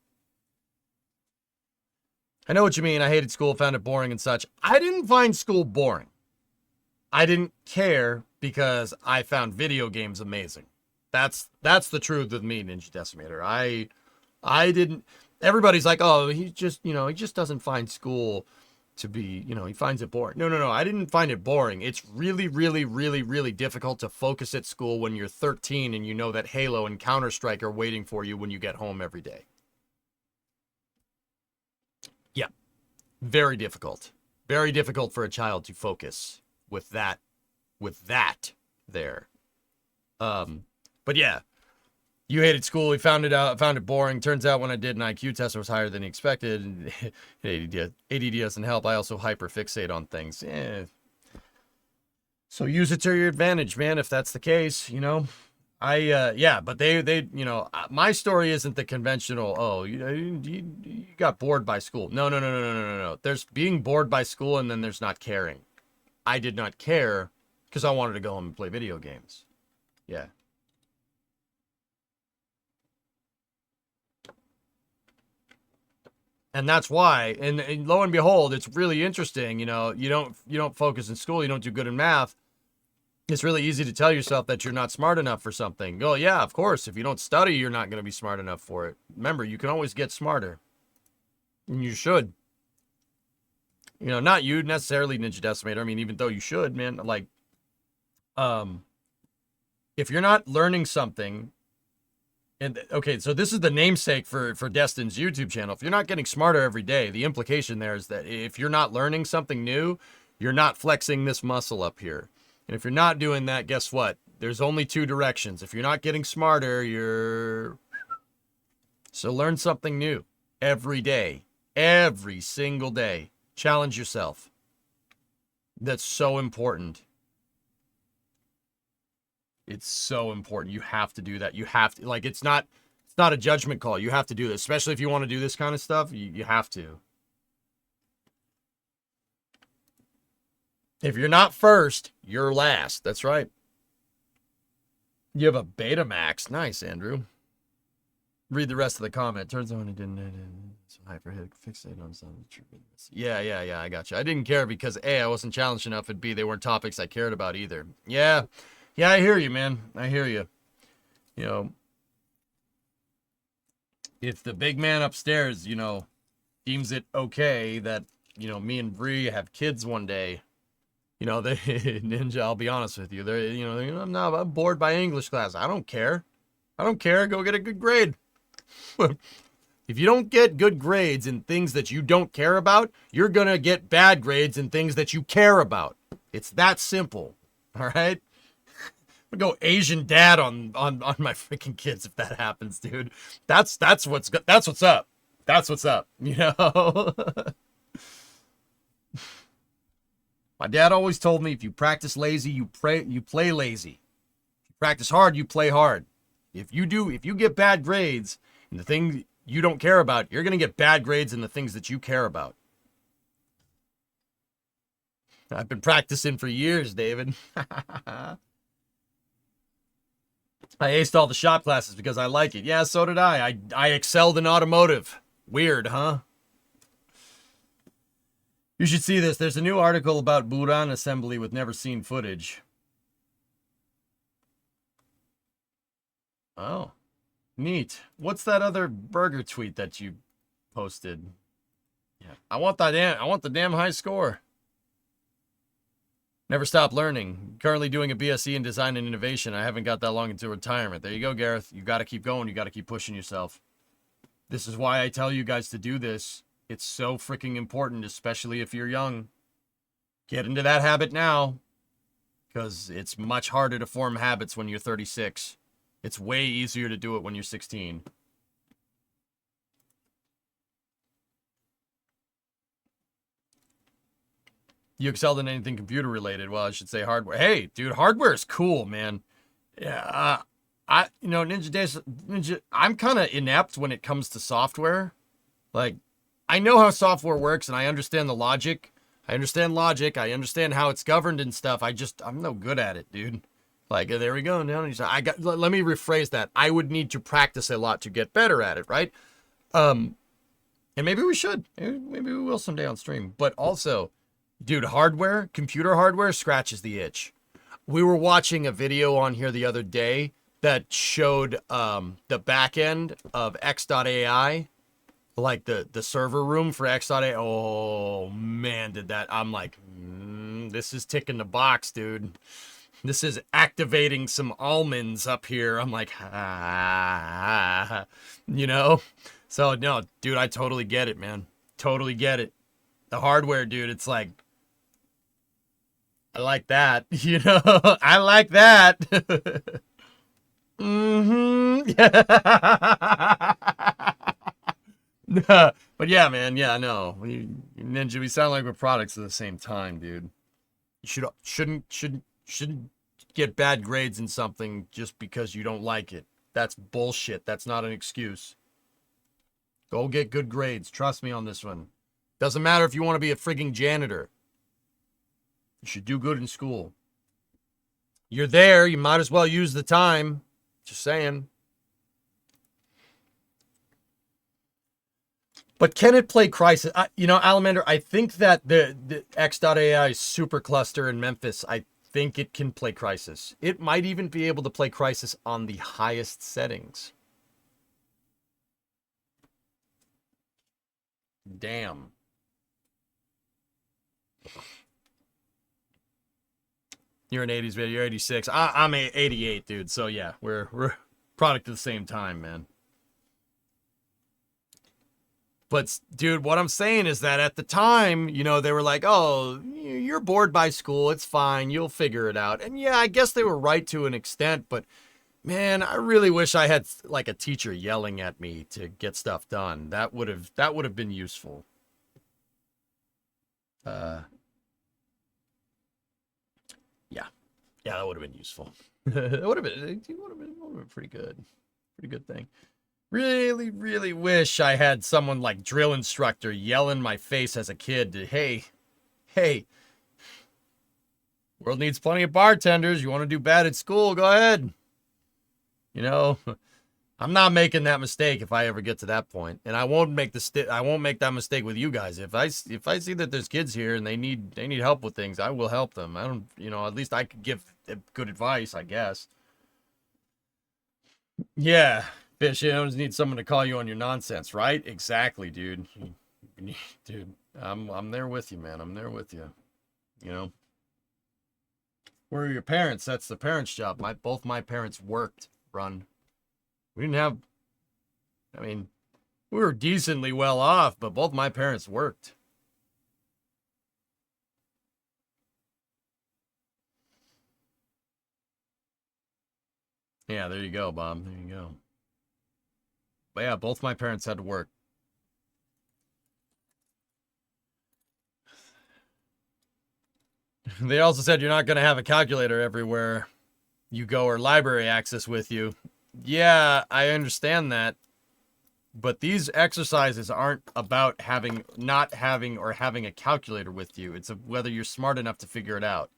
I know what you mean. I hated school, found it boring and such. I didn't find school boring. I didn't care because I found video games amazing. That's the truth with me, Ninja Decimator. I didn't. Everybody's like, oh, he just doesn't find school to be, he finds it boring. No. I didn't find it boring. It's really, really, really, really difficult to focus at school when you're 13 and you know that Halo and Counter-Strike are waiting for you when you get home every day. Yeah. Very difficult. Very difficult for a child to focus with that there. But yeah. You hated school. He found it boring. Turns out when I did an IQ test, it was higher than he expected. ADD doesn't help. I also hyperfixate on things. So use it to your advantage, man, if that's the case, but they my story isn't the conventional, oh, you got bored by school. No. There's being bored by school and then there's not caring. I did not care because I wanted to go home and play video games. Yeah. And that's why, and lo and behold, it's really interesting. You don't focus in school, you don't do good in math. It's really easy to tell yourself that you're not smart enough for something. Oh yeah, of course. If you don't study, you're not going to be smart enough for it. Remember, you can always get smarter, and you should. Not you necessarily, Ninja Decimator. I mean, even though you should, man. Like, if you're not learning something. And okay, so this is the namesake for Destin's YouTube channel. If you're not getting smarter every day, the implication there is that if you're not learning something new, you're not flexing this muscle up here. And if you're not doing that, guess what? There's only two directions. If you're not getting smarter, So learn something new every day, every single day. Challenge yourself. That's so important. It's so important. You have to do that. You have to, it's not a judgment call. You have to do this, especially if you want to do this kind of stuff. You have to. If you're not first, you're last. That's right. You have a Betamax. Nice, Andrew. Read the rest of the comment. Turns out he didn't. So hyperfixate on something. Yeah, I got you. I didn't care because A, I wasn't challenged enough, and B, they weren't topics I cared about either. Yeah, I hear you, man. I hear you. If the big man upstairs, deems it okay that, me and Bree have kids one day, they, Ninja, I'll be honest with you. I'm bored by English class. I don't care. Go get a good grade. If you don't get good grades in things that you don't care about, you're going to get bad grades in things that you care about. It's that simple. All right? I'm going to go Asian dad on my freaking kids if that happens, dude. That's what's up. That's what's up, My dad always told me if you practice lazy, you play lazy. If you practice hard, you play hard. If you get bad grades in the thing you don't care about, you're going to get bad grades in the things that you care about. I've been practicing for years, David. I aced all the shop classes because I like it. Yeah, so did I. I excelled in automotive. Weird, huh? You should see this. There's a new article about Buran assembly with never seen footage. Oh, neat. What's that other burger tweet that you posted? Yeah, I want the damn high score. Never stop learning. Currently doing a BSc in design and innovation. I haven't got that long into retirement. There you go, Gareth. You got to keep going. You got to keep pushing yourself. This is why I tell you guys to do this. It's so freaking important, especially if you're young. Get into that habit now, because it's much harder to form habits when you're 36. It's way easier to do it when you're 16. You excelled in anything computer related. Well, I should say hardware. Hey, dude, hardware is cool, man. Yeah, Ninja, I'm kind of inept when it comes to software. Like, I know how software works and I understand the logic. I understand logic. I understand how it's governed and stuff. I'm no good at it, dude. Like, there we go. Now let me rephrase that. I would need to practice a lot to get better at it, right? And maybe we should. Maybe we will someday on stream. But also, dude, computer hardware scratches the itch. We were watching a video on here the other day that showed the back end of X.AI, like the server room for X.AI. Oh, man, I'm like, this is ticking the box, dude. This is activating some almonds up here. I'm like, you know? So, no, dude, I totally get it, man. Totally get it. The hardware, dude, it's like, I like that, you know? I like that. But yeah, man, yeah, no. Ninja, we sound like we're products at the same time, dude. You shouldn't get bad grades in something just because you don't like it. That's bullshit. That's not an excuse. Go get good grades. Trust me on this one. Doesn't matter if you want to be a frigging janitor. You should do good in school. You're there. You might as well use the time. Just saying. But can it play Crysis? Alamander, I think that the X.AI supercluster in Memphis, I think it can play Crysis. It might even be able to play Crysis on the highest settings. Damn. You're an 80s video, you're 86. I'm 88, dude. So yeah, we're product at the same time, man. But dude, what I'm saying is that at the time, they were like, oh, you're bored by school. It's fine. You'll figure it out. And yeah, I guess they were right to an extent, but man, I really wish I had like a teacher yelling at me to get stuff done. That would have been useful. Yeah, that would have been useful. It would have been pretty good. Pretty good thing. Really, really wish I had someone like drill instructor yell in my face as a kid to, hey, world needs plenty of bartenders. You want to do bad at school? Go ahead. I'm not making that mistake if I ever get to that point, and I won't make that mistake with you guys. If I see that there's kids here and they need help with things, I will help them. I don't, at least I could give good advice, I guess. Yeah, Fish, you just need someone to call you on your nonsense, right? Exactly, dude. Dude, I'm there with you, man. I'm there with you. Where are your parents? That's the parents' job. Both my parents worked, Run. We didn't have, we were decently well off, but both my parents worked. Yeah, there you go, Bob. There you go. But yeah, both my parents had to work. They also said you're not going to have a calculator everywhere you go or library access with you. Yeah, I understand that. But these exercises aren't about not having or having a calculator with you. It's whether you're smart enough to figure it out.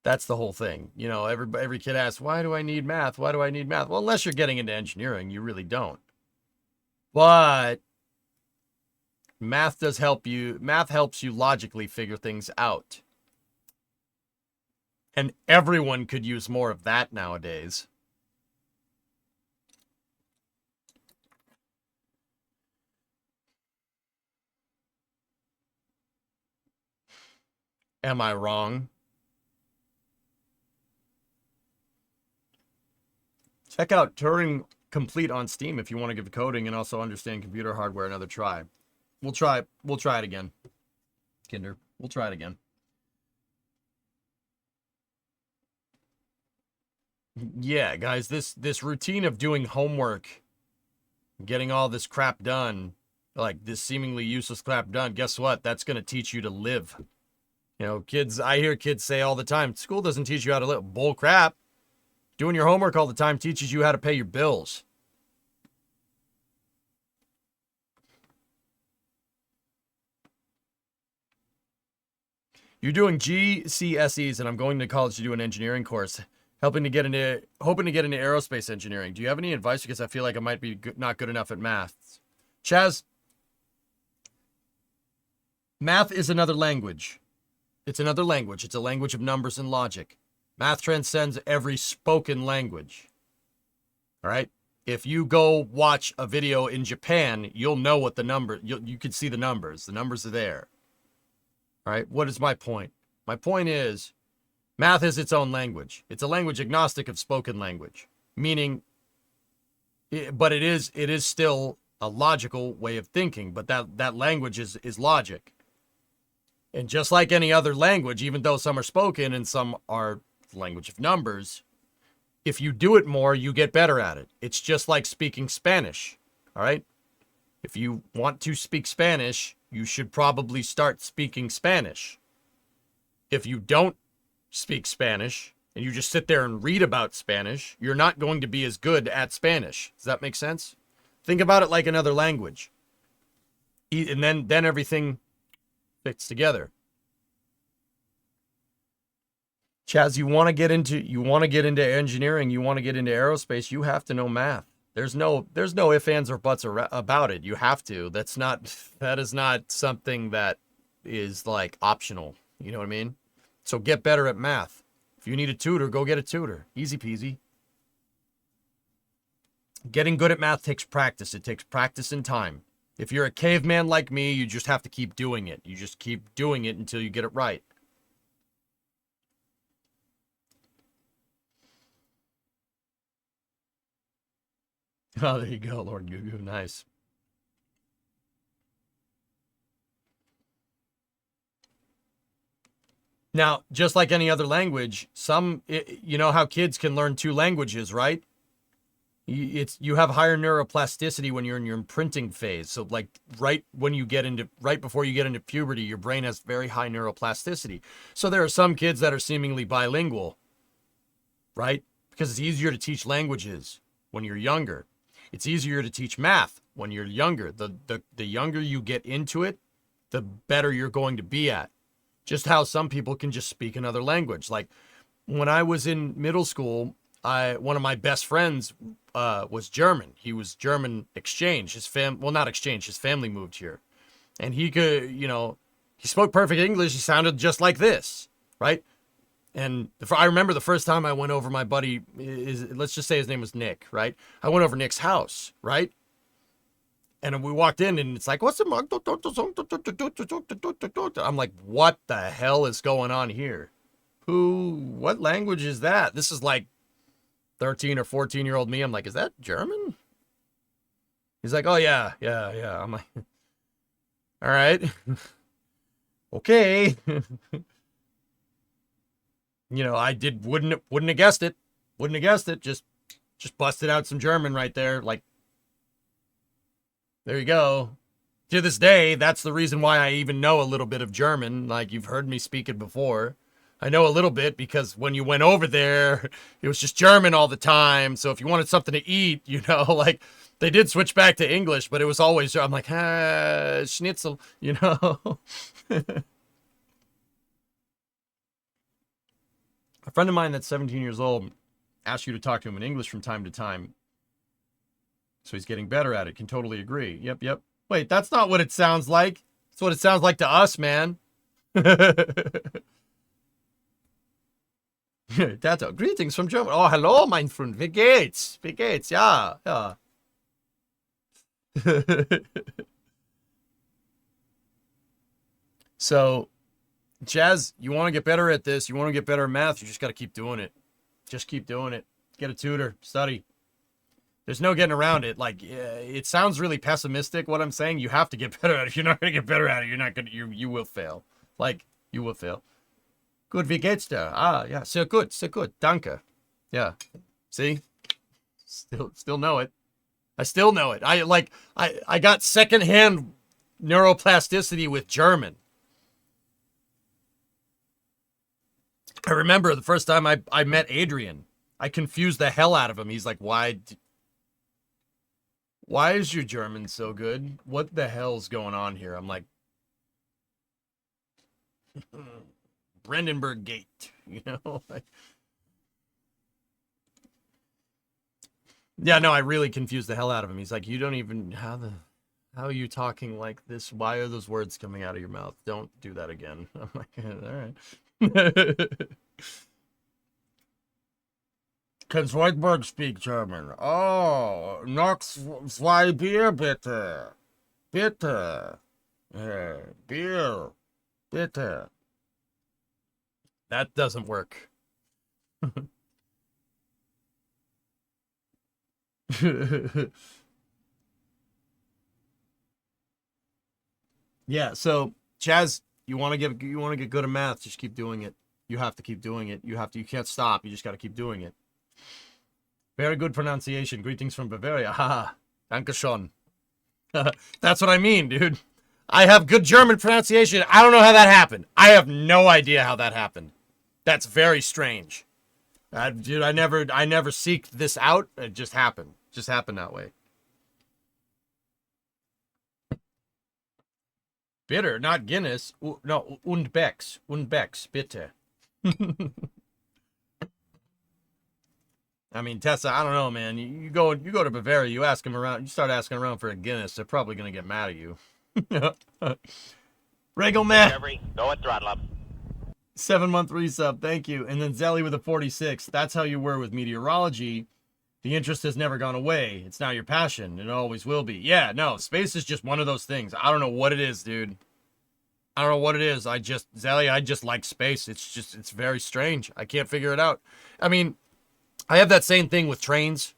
That's the whole thing. Every kid asks, why do I need math? Why do I need math? Well, unless you're getting into engineering, you really don't. But math does help you. Math helps you logically figure things out. And everyone could use more of that nowadays. Am I wrong? Check out Turing Complete on Steam if you want to give coding and also understand computer hardware another try. We'll try it again. Kinder, we'll try it again. Yeah, guys, this routine of doing homework, getting all this crap done, like this seemingly useless crap done, guess what? That's going to teach you to live. Kids, I hear kids say all the time, school doesn't teach you how to live. Bull crap. Doing your homework all the time teaches you how to pay your bills. You're doing GCSEs, and I'm going to college to do an engineering course, hoping to get into aerospace engineering. Do you have any advice? Because I feel like I might be not good enough at math. Chaz, math is another language. It's another language. It's a language of numbers and logic. Math transcends every spoken language. All right? If you go watch a video in Japan, you'll know what the number, you can see the numbers. The numbers are there. All right? What is my point? My point is, math is its own language. It's a language agnostic of spoken language, meaning, but it is still a logical way of thinking, but that language is logic. And just like any other language, even though some are spoken and some are the language of numbers, if you do it more, you get better at it. It's just like speaking Spanish, all right? If you want to speak Spanish, you should probably start speaking Spanish. If you don't speak Spanish and you just sit there and read about Spanish, you're not going to be as good at Spanish. Does that make sense? Think about it like another language. And then everything fits together. Chaz, you want to get into engineering, you want to get into aerospace, you have to know math. There's no ifs, ands, or buts about it. You have to. That is not something that is like optional. You know what I mean? So get better at math. If you need a tutor, go get a tutor. Easy peasy. Getting good at math takes practice. It takes practice and time. If you're a caveman like me, you just have to keep doing it. You just keep doing it until you get it right. Oh, there you go, Lord Gugu. Nice. Now, just like any other language, you know how kids can learn 2 languages, right? You have higher neuroplasticity when you're in your imprinting phase. So like right before you get into puberty, your brain has very high neuroplasticity. So there are some kids that are seemingly bilingual, right? Because it's easier to teach languages when you're younger. It's easier to teach math when you're younger. The younger you get into it, the better you're going to be at. Just how some people can just speak another language. Like when I was in middle school, one of my best friends was German. He was German exchange. His family moved here. And he could, he spoke perfect English. He sounded just like this, right? And I remember the first time I went over my buddy, let's just say his name was Nick, right? I went over Nick's house, right? And we walked in and it's like, what's the... I'm like, what the hell is going on here? What language is that? This is like 13 or 14-year-old me. I'm like, is that German? He's like, oh, yeah. I'm like, all right. Okay. I wouldn't have guessed it. Just busted out some German right there. Like, there you go. To this day, that's the reason why I even know a little bit of German. Like, you've heard me speak it before. I know a little bit because when you went over there, it was just German all the time. So if you wanted something to eat, like they did switch back to English, but it was always, I'm like, schnitzel, A friend of mine that's 17 years old asked you to talk to him in English from time to time. So he's getting better at it. Can totally agree. Yep. Wait, that's not what it sounds like. That's what it sounds like to us, man. Tato, greetings from Germany. Oh, hello, mein Freund. Wie geht's? Ja. So, Chaz, you want to get better at this. You want to get better at math. You just got to keep doing it. Just keep doing it. Get a tutor. Study. There's no getting around it. Like, it sounds really pessimistic, what I'm saying. You have to get better at it. If you're not going to get better at it, you will fail. Like, you will fail. Good, wie geht's dir? Yeah, sehr gut, danke. Yeah, see? Still know it. I still know it. I got secondhand neuroplasticity with German. I remember the first time I met Adrian, I confused the hell out of him. He's like, why is your German so good? What the hell's going on here? I'm like, Brandenburg Gate, you know? Like, yeah, no, I really confused the hell out of him. He's like, you don't even, how are you talking like this? Why are those words coming out of your mouth? Don't do that again. I'm like, all right. Can Zoidberg speak German? Oh, noch zwei Bier bitte. Bitte. Beer. Bitte. That doesn't work. Yeah, so Chaz, you want to get good at math, just keep doing it. You have to keep doing it. You can't stop. You just got to keep doing it. Very good pronunciation. Greetings from Bavaria. Haha. Danke schon. That's what I mean, dude. I have good German pronunciation. I don't know how that happened. I have no idea how that happened. That's very strange. Dude, I never seeked this out. It just happened. Just happened that way. Bitter, not Guinness. No, und Becks. Und Becks, bitte. I mean, Tessa, I don't know, man. You go to Bavaria, you ask them around, you start asking around for a Guinness, they're probably gonna get mad at you. Regal man. Go at throttle up. 7-month resub, thank you. And then Zelly with a 46. That's how you were with meteorology. The interest has never gone away. It's now your passion. It always will be. Yeah, no, space is just one of those things. I don't know what it is, dude. I don't know what it is. Zelly, I just like space. It's very strange. I can't figure it out. I mean, I have that same thing with trains.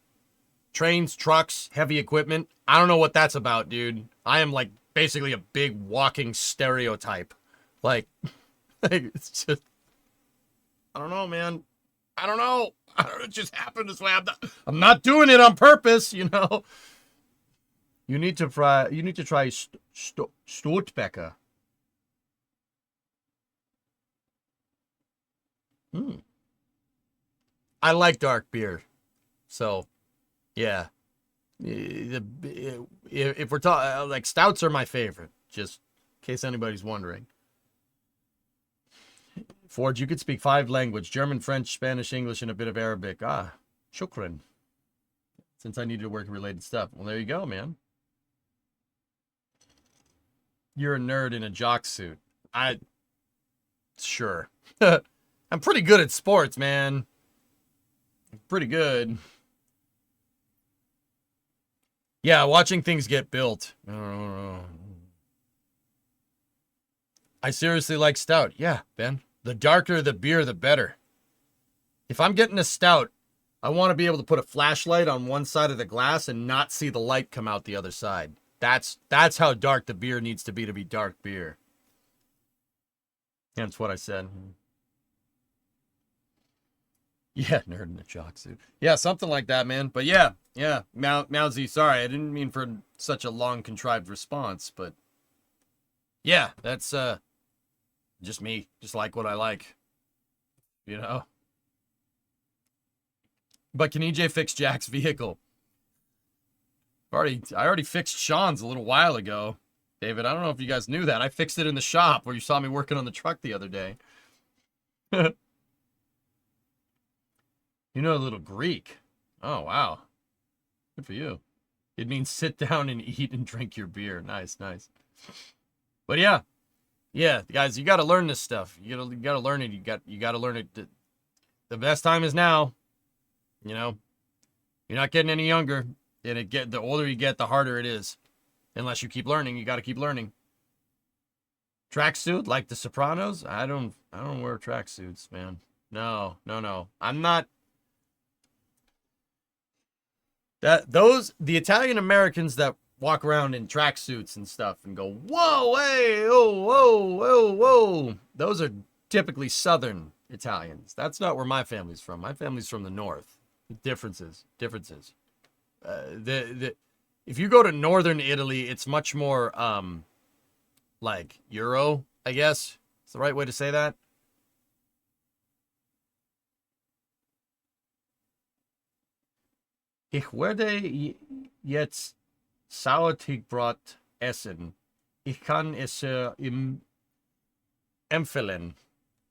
Trains, trucks, heavy equipment. I don't know what that's about, dude. I am like basically a big walking stereotype. Like it's just, I don't know, man. I don't know. It just happened this way. I'm not doing it on purpose, you know. You need to try Stortbecker. I like dark beer, so yeah. If we're talking, like, stouts are my favorite, just in case anybody's wondering. Forge, you could speak 5 languages: German, French, Spanish, English, and a bit of Arabic. Ah, shukran. Since I needed to work related stuff. Well, there you go, man. You're a nerd in a jock suit. Sure. I'm pretty good at sports, man. Pretty good. Yeah, watching things get built. I seriously like stout. Yeah, Ben. The darker the beer, the better. If I'm getting a stout, I want to be able to put a flashlight on one side of the glass and not see the light come out the other side. That's how dark the beer needs to be dark beer. That's what I said. Yeah, nerd in a jock suit. Yeah, something like that, man. But yeah. Mousy, sorry, I didn't mean for such a long contrived response, but yeah, that's just me. Just like what I like. You know? But can EJ fix Jack's vehicle? I already fixed Sean's a little while ago. David, I don't know if you guys knew that. I fixed it in the shop where you saw me working on the truck the other day. You know a little Greek. Oh, wow. Good for you. It means sit down and eat and drink your beer. Nice. But yeah, guys, you got to learn this stuff. You got to learn it. You got to learn it. The best time is now. You know, you're not getting any younger, and the older you get, the harder it is. Unless you keep learning, you got to keep learning. Tracksuit like the Sopranos? I don't wear tracksuits, man. No. I'm not. The Italian Americans that walk around in tracksuits and stuff and go, whoa, hey, whoa. Those are typically Southern Italians. That's not where my family's from. My family's from the North. Differences. If you go to Northern Italy, it's much more like Euro, I guess. It's the right way to say that. Ich werde jetzt Sauerteigbrot essen. Ich kann es empfehlen.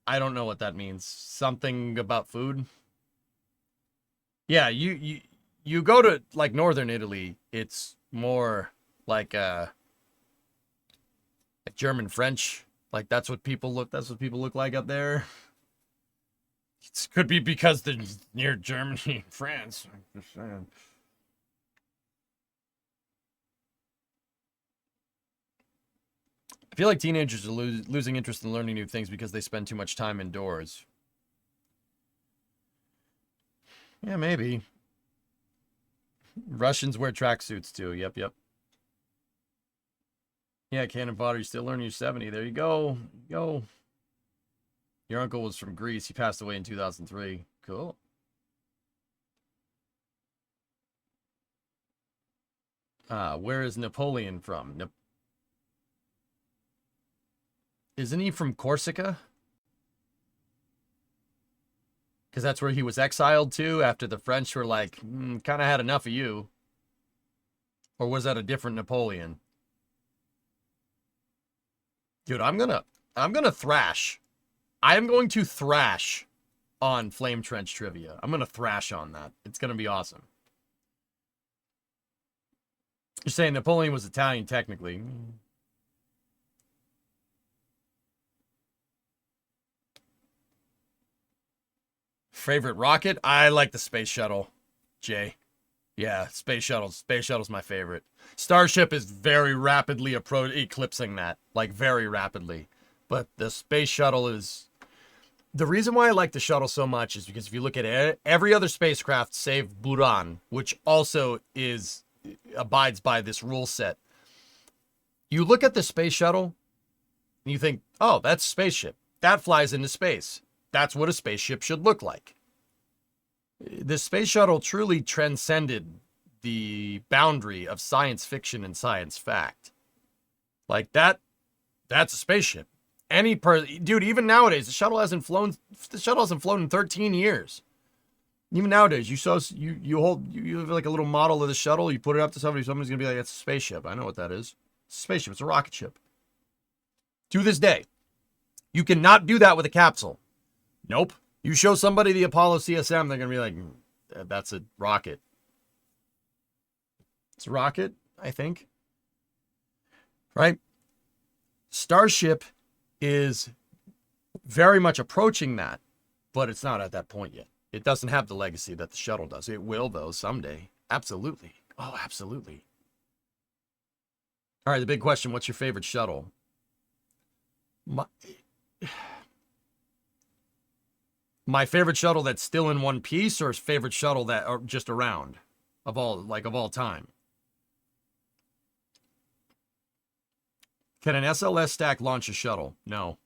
I don't know what that means. Something about food? Yeah, you go to like northern Italy, it's more like German French. Like that's what people look like up there. It could be because they're near Germany and France. I'm just saying. I feel like teenagers are losing interest in learning new things because they spend too much time indoors. Yeah, maybe. Russians wear tracksuits too. Yep. Yeah, Cannon Fodder, you still learning your 70. There you go. Your uncle was from Greece. He passed away in 2003. Cool. Where is Napoleon from? Isn't he from Corsica? Because that's where he was exiled to after the French were like, kind of had enough of you. Or was that a different Napoleon? Dude, I'm gonna thrash. I am going to thrash on Flame Trench Trivia. I'm gonna thrash on that. It's gonna be awesome. You're saying Napoleon was Italian technically. Favorite rocket? I like the space shuttle, Jay. Yeah, space shuttle. Space shuttle's my favorite. Starship is very rapidly eclipsing that, like very rapidly. But the space shuttle is... The reason why I like the shuttle so much is because if you look at it, every other spacecraft save Buran, which also abides by this rule set. You look at the space shuttle and you think, oh, that's a spaceship. That flies into space. That's what a spaceship should look like. The space shuttle truly transcended the boundary of science fiction and science fact. Like that's a spaceship. Dude, even nowadays, the shuttle hasn't flown in 13 years. Even nowadays, you have like a little model of the shuttle, you put it up to somebody's gonna be like, that's a spaceship. I know what that is. It's a spaceship, it's a rocket ship. To this day. You cannot do that with a capsule. Nope. You show somebody the Apollo CSM, they're going to be like, that's a rocket. It's a rocket, I think. Right? Starship is very much approaching that, but it's not at that point yet. It doesn't have the legacy that the shuttle does. It will, though, someday. Absolutely. Oh, absolutely. All right, the big question, what's your favorite shuttle? My favorite shuttle that's still in one piece, or favorite shuttle that are just around of all time? Can an SLS stack launch a shuttle? No.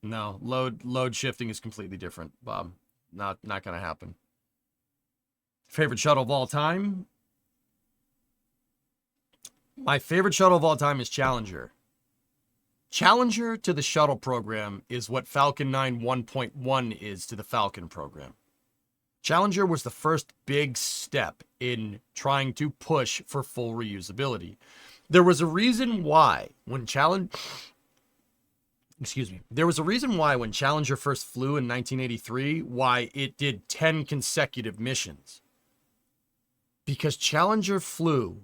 Load shifting is completely different, Bob. Not going to happen. Favorite shuttle of all time? My favorite shuttle of all time is Challenger. Challenger to the shuttle program is what Falcon 9 1.1 is to the Falcon program. Challenger was the first big step in trying to push for full reusability. There was a reason why when Challenger first flew in 1983, why it did 10 consecutive missions. Because Challenger flew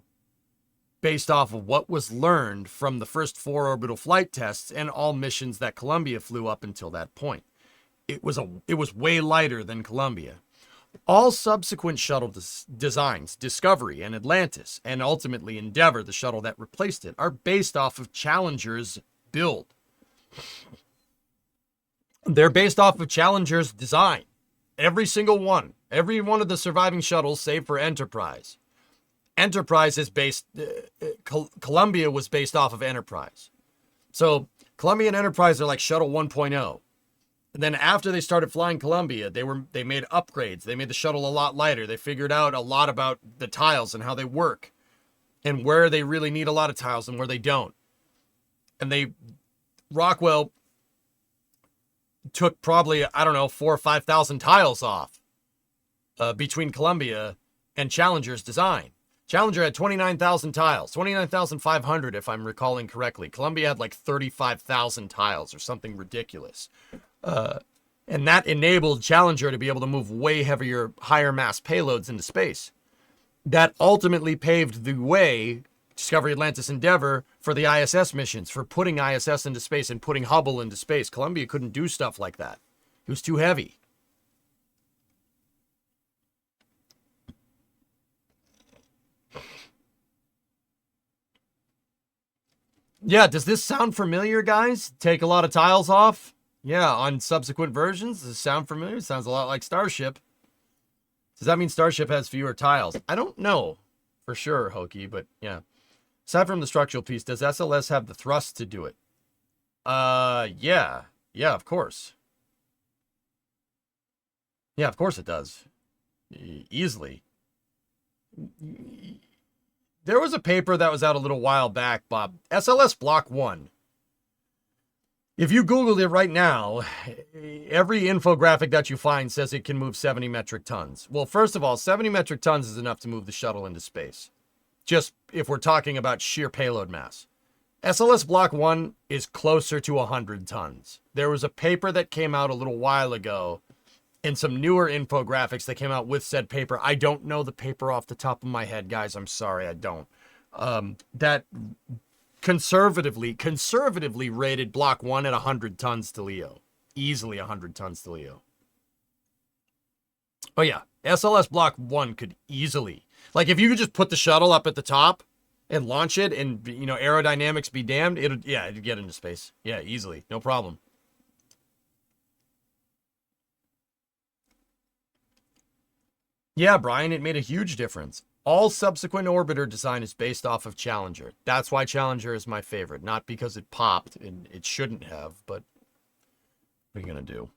based off of what was learned from the first 4 orbital flight tests and all missions that Columbia flew up until that point. It was way lighter than Columbia. All subsequent shuttle designs, Discovery and Atlantis, and ultimately Endeavour, the shuttle that replaced it, are based off of Challenger's build. They're based off of Challenger's design. Every single one. Every one of the surviving shuttles, save for Enterprise. Enterprise is based... Columbia was based off of Enterprise. So, Columbia and Enterprise are like Shuttle 1.0. And then after they started flying Columbia, they made upgrades. They made the shuttle a lot lighter. They figured out a lot about the tiles and how they work. And where they really need a lot of tiles and where they don't. And Rockwell took probably, 4,000 or 5,000 tiles off between Columbia and Challenger's design. Challenger had 29,000 tiles, 29,500 if I'm recalling correctly. Columbia had like 35,000 tiles or something ridiculous. And that enabled Challenger to be able to move way heavier, higher mass payloads into space. That ultimately paved the way, Discovery, Atlantis, Endeavor, for the ISS missions, for putting ISS into space and putting Hubble into space. Columbia couldn't do stuff like that. It was too heavy. Yeah, does this sound familiar, guys? Take a lot of tiles off? Yeah, on subsequent versions. Does this sound familiar? It sounds a lot like Starship. Does that mean Starship has fewer tiles? I don't know for sure, Hokey, but yeah. Aside from the structural piece, does SLS have the thrust to do it? Yeah. Yeah, of course. Yeah, of course it does. Easily. There was a paper that was out a little while back, Bob. SLS Block 1. If you Googled it right now, every infographic that you find says it can move 70 metric tons. Well, first of all, 70 metric tons is enough to move the shuttle into space. Just if we're talking about sheer payload mass. SLS Block 1 is closer to 100 tons. There was a paper that came out a little while ago and some newer infographics that came out with said paper. I don't know the paper off the top of my head, guys. I'm sorry, I don't. That conservatively rated Block 1 at 100 tons to LEO. Easily 100 tons to LEO. Oh yeah, SLS Block 1 could easily, like if you could just put the shuttle up at the top and launch it and, you know, aerodynamics be damned, it'd get into space. Yeah, easily, no problem. Yeah, Brian, it made a huge difference. All subsequent orbiter design is based off of Challenger. That's why Challenger is my favorite. Not because it popped, and it shouldn't have, but what are you going to do?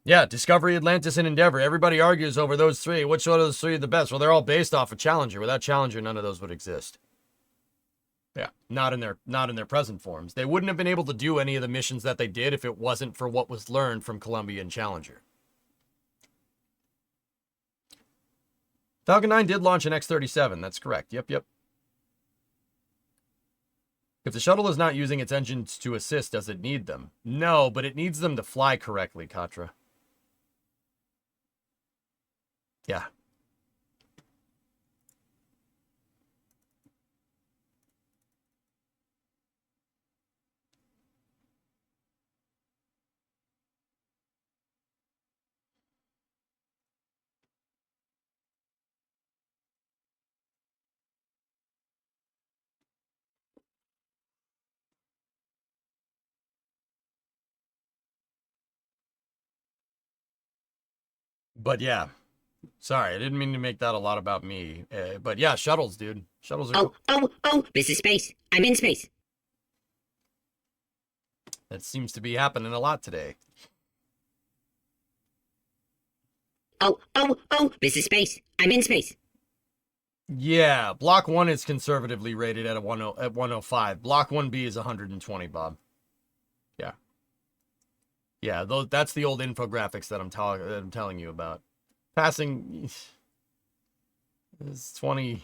Yeah, Discovery, Atlantis, and Endeavor. Everybody argues over those three. Which one of those three are the best? Well, they're all based off of Challenger. Without Challenger, none of those would exist. Yeah, not in their present forms. They wouldn't have been able to do any of the missions that they did if it wasn't for what was learned from Columbia and Challenger. Falcon 9 did launch an X-37. That's correct. Yep. If the shuttle is not using its engines to assist, does it need them? No, but it needs them to fly correctly, Katra. Yeah. But yeah, sorry, I didn't mean to make that a lot about me. But yeah, shuttles, dude. Shuttles are cool. This is space. I'm in space. That seems to be happening a lot today. This is space. I'm in space. Yeah, Block 1 is conservatively rated at 105. Block 1B is 120, Bob. Yeah. Yeah, that's the old infographics that I'm telling you about. Passing is 20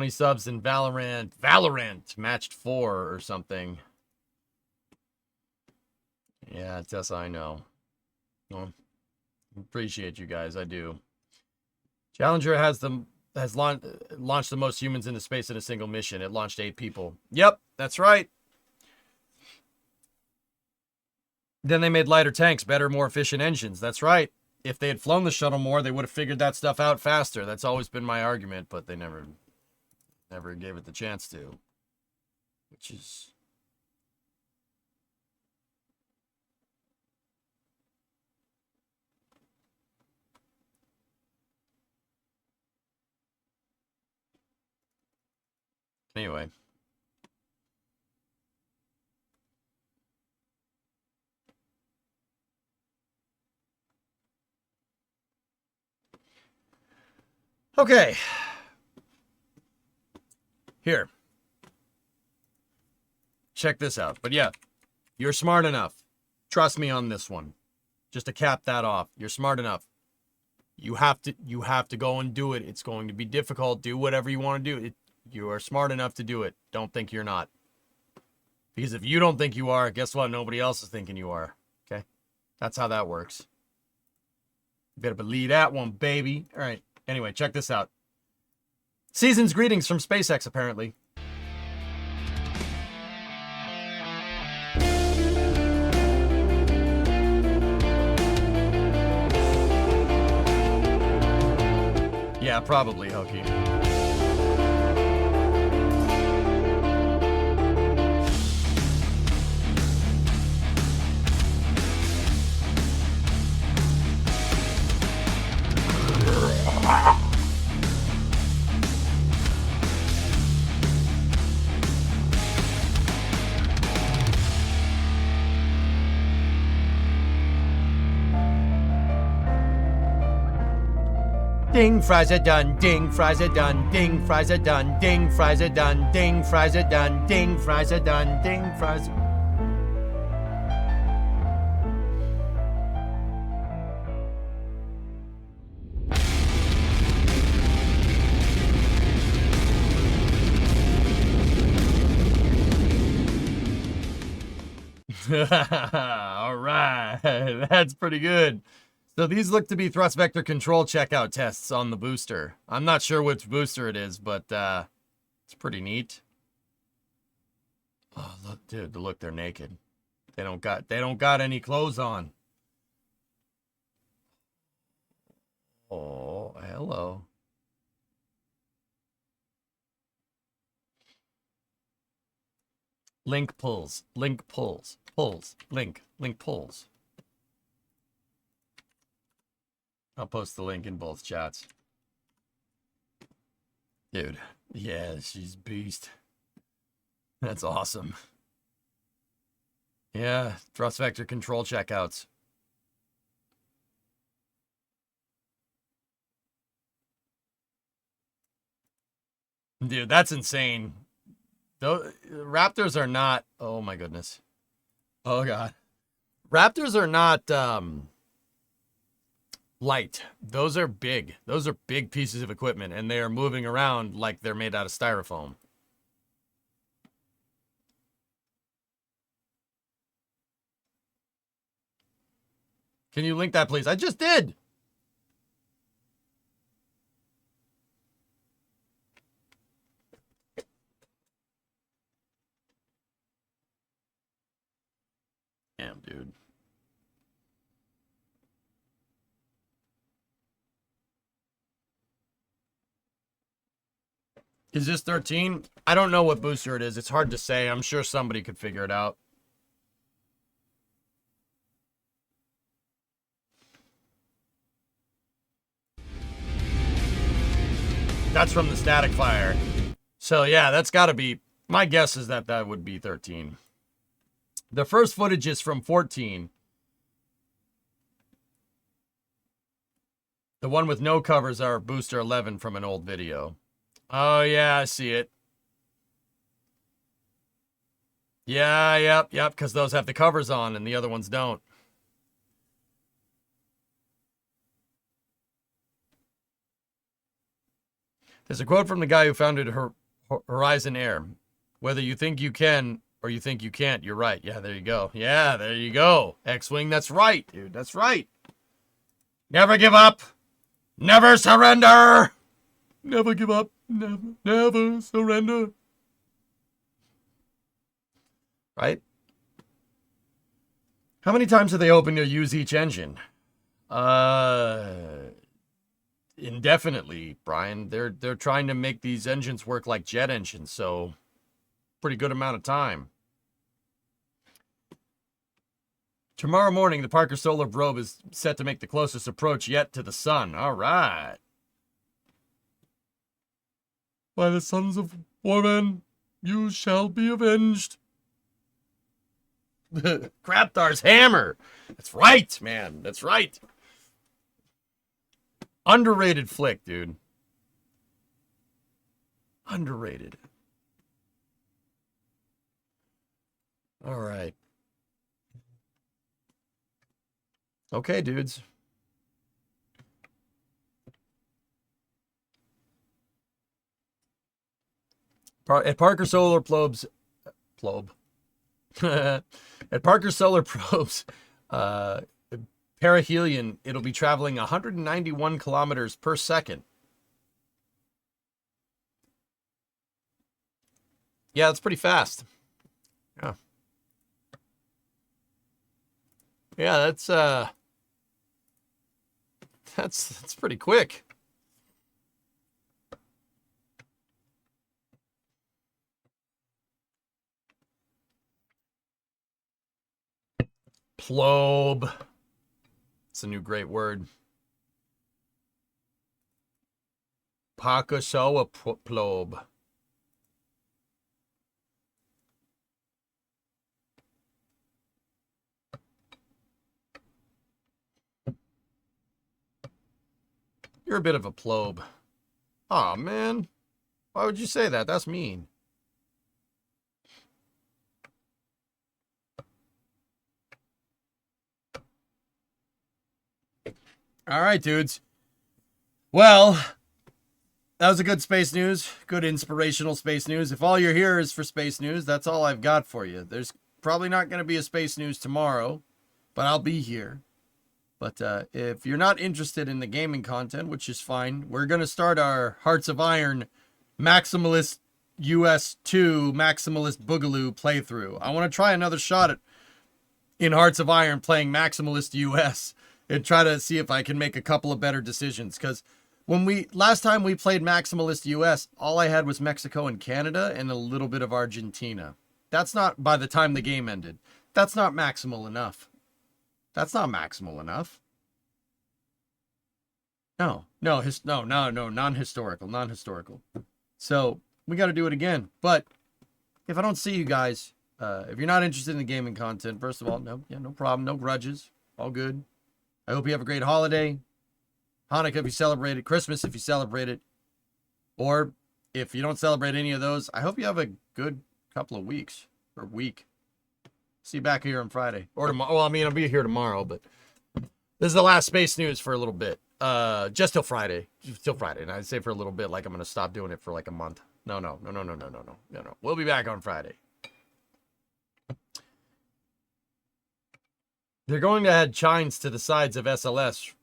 subs in Valorant. Valorant matched 4 or something. Yeah, Tessa, I know. Well, appreciate you guys, I do. Challenger has launched the most humans into space in a single mission. It launched 8 people. Yep, that's right. Then they made lighter tanks, better, more efficient engines. That's right. If they had flown the shuttle more, they would have figured that stuff out faster. That's always been my argument, but they never gave it the chance to. Which is... Anyway. Okay. Here. Check this out. But yeah, you're smart enough. Trust me on this one. Just to cap that off. You're smart enough. You have to go and do it. It's going to be difficult. Do whatever you want to do. You are smart enough to do it. Don't think you're not. Because if you don't think you are, guess what? Nobody else is thinking you are. Okay? That's how that works. You better believe that one, baby. All right. Anyway, check this out. Season's greetings from SpaceX, apparently. Yeah, probably, Hokey. Ding, fries are done. Ding, fries are done. Ding, fries are done. Ding, fries are done. Ding, fries are done. Ding, fries are done. Ding, fries. All right, that's pretty good. So these look to be thrust vector control checkout tests on the booster. I'm not sure which booster it is, but it's pretty neat. Oh, look, dude, look, they're naked. They don't got any clothes on. Oh, hello. Link pulls, link pulls, pulls, link pulls. I'll post the link in both chats. Dude, yeah, she's beast. That's awesome. Yeah, thrust vector control checkouts. Dude, that's insane. Those Raptors are not, oh my goodness. Oh god. Raptors are not light. Those are big. Those are big pieces of equipment, and they are moving around like they're made out of styrofoam. Can you link that, please? I just did. Damn, dude. Is this 13? I don't know what booster it is. It's hard to say. I'm sure somebody could figure it out. That's from the static fire. So yeah, that's got to be, my guess is that that would be 13. The first footage is from 14. The one with no covers are booster 11 from an old video. Oh yeah, I see it. Yeah, yep, because those have the covers on and the other ones don't. There's a quote from the guy who founded Horizon Air. Whether you think you can or you think you can't, you're right. Yeah, there you go. Yeah, there you go. X-Wing, that's right, dude. That's right. Never give up. Never surrender. Never give up. Never surrender. Right? How many times are they hoping to use each engine? Indefinitely, Brian. They're trying to make these engines work like jet engines, so pretty good amount of time. Tomorrow morning, the Parker Solar Probe is set to make the closest approach yet to the sun. All right. By the sons of Warman, you shall be avenged. Kraptar's hammer. That's right, man. That's right. Underrated flick, dude. Underrated. All right. Okay, dudes. At Parker Solar Probes, at Parker Solar Probes, perihelion, it'll be traveling 191 kilometers per second. Yeah, that's pretty fast. Yeah. Yeah, that's pretty quick. Plobe. It's a new great word. Pakasoa plobe. You're a bit of a plobe. Aw, man. Why would you say that? That's mean. All right, dudes. Well, that was a good space news. Good inspirational space news. If all you're here is for space news, that's all I've got for you. There's probably not going to be a space news tomorrow, but I'll be here. But if you're not interested in the gaming content, which is fine, we're going to start our Hearts of Iron Maximalist US 2 Maximalist Boogaloo playthrough. I want to try another shot at in Hearts of Iron playing Maximalist US and try to see if I can make a couple of better decisions. Because last time we played Maximalist US, all I had was Mexico and Canada and a little bit of Argentina. That's not, by the time the game ended, that's not maximal enough. That's not maximal enough. No, non-historical. So we got to do it again. But if I don't see you guys, if you're not interested in the gaming content, first of all, no problem, no grudges, all good. I hope you have a great holiday. Hanukkah if you celebrate it, Christmas if you celebrate it, or if you don't celebrate any of those, I hope you have a good couple of weeks or week. See you back here on Friday or tomorrow. Well, I mean, I'll be here tomorrow, but this is the last space news for a little bit. Just till Friday. And I'd say for a little bit, like I'm going to stop doing it for like a month. No. We'll be back on Friday. They're going to add chines to the sides of SLS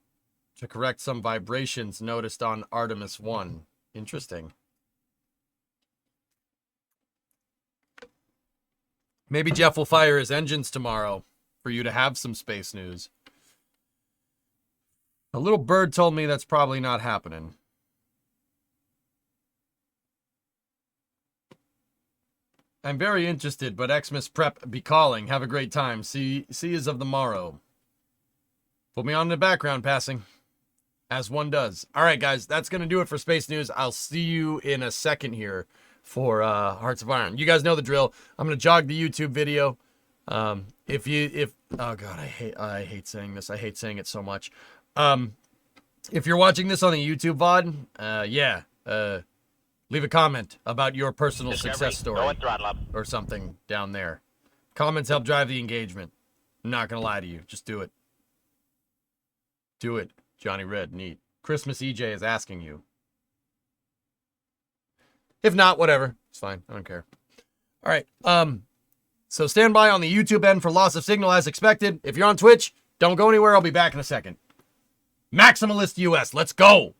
to correct some vibrations noticed on Artemis 1. Interesting. Maybe Jeff will fire his engines tomorrow for you to have some space news. A little bird told me that's probably not happening. I'm very interested, but Xmas Prep be calling. Have a great time. See yous of the morrow. Put me on the background passing, as one does. All right, guys, that's going to do it for Space News. I'll see you in a second here for Hearts of Iron. You guys know the drill. I'm going to jog the YouTube video. Oh God, I hate saying this. I hate saying it so much. If you're watching this on the YouTube VOD, leave a comment about your personal success story or something down there. Comments help drive the engagement. I'm not going to lie to you. Just do it. Do it. Johnny Red, neat. Christmas EJ is asking you. If not, whatever. It's fine. I don't care. All right. So stand by on the YouTube end for loss of signal as expected. If you're on Twitch, don't go anywhere. I'll be back in a second. Maximalist US. Let's go.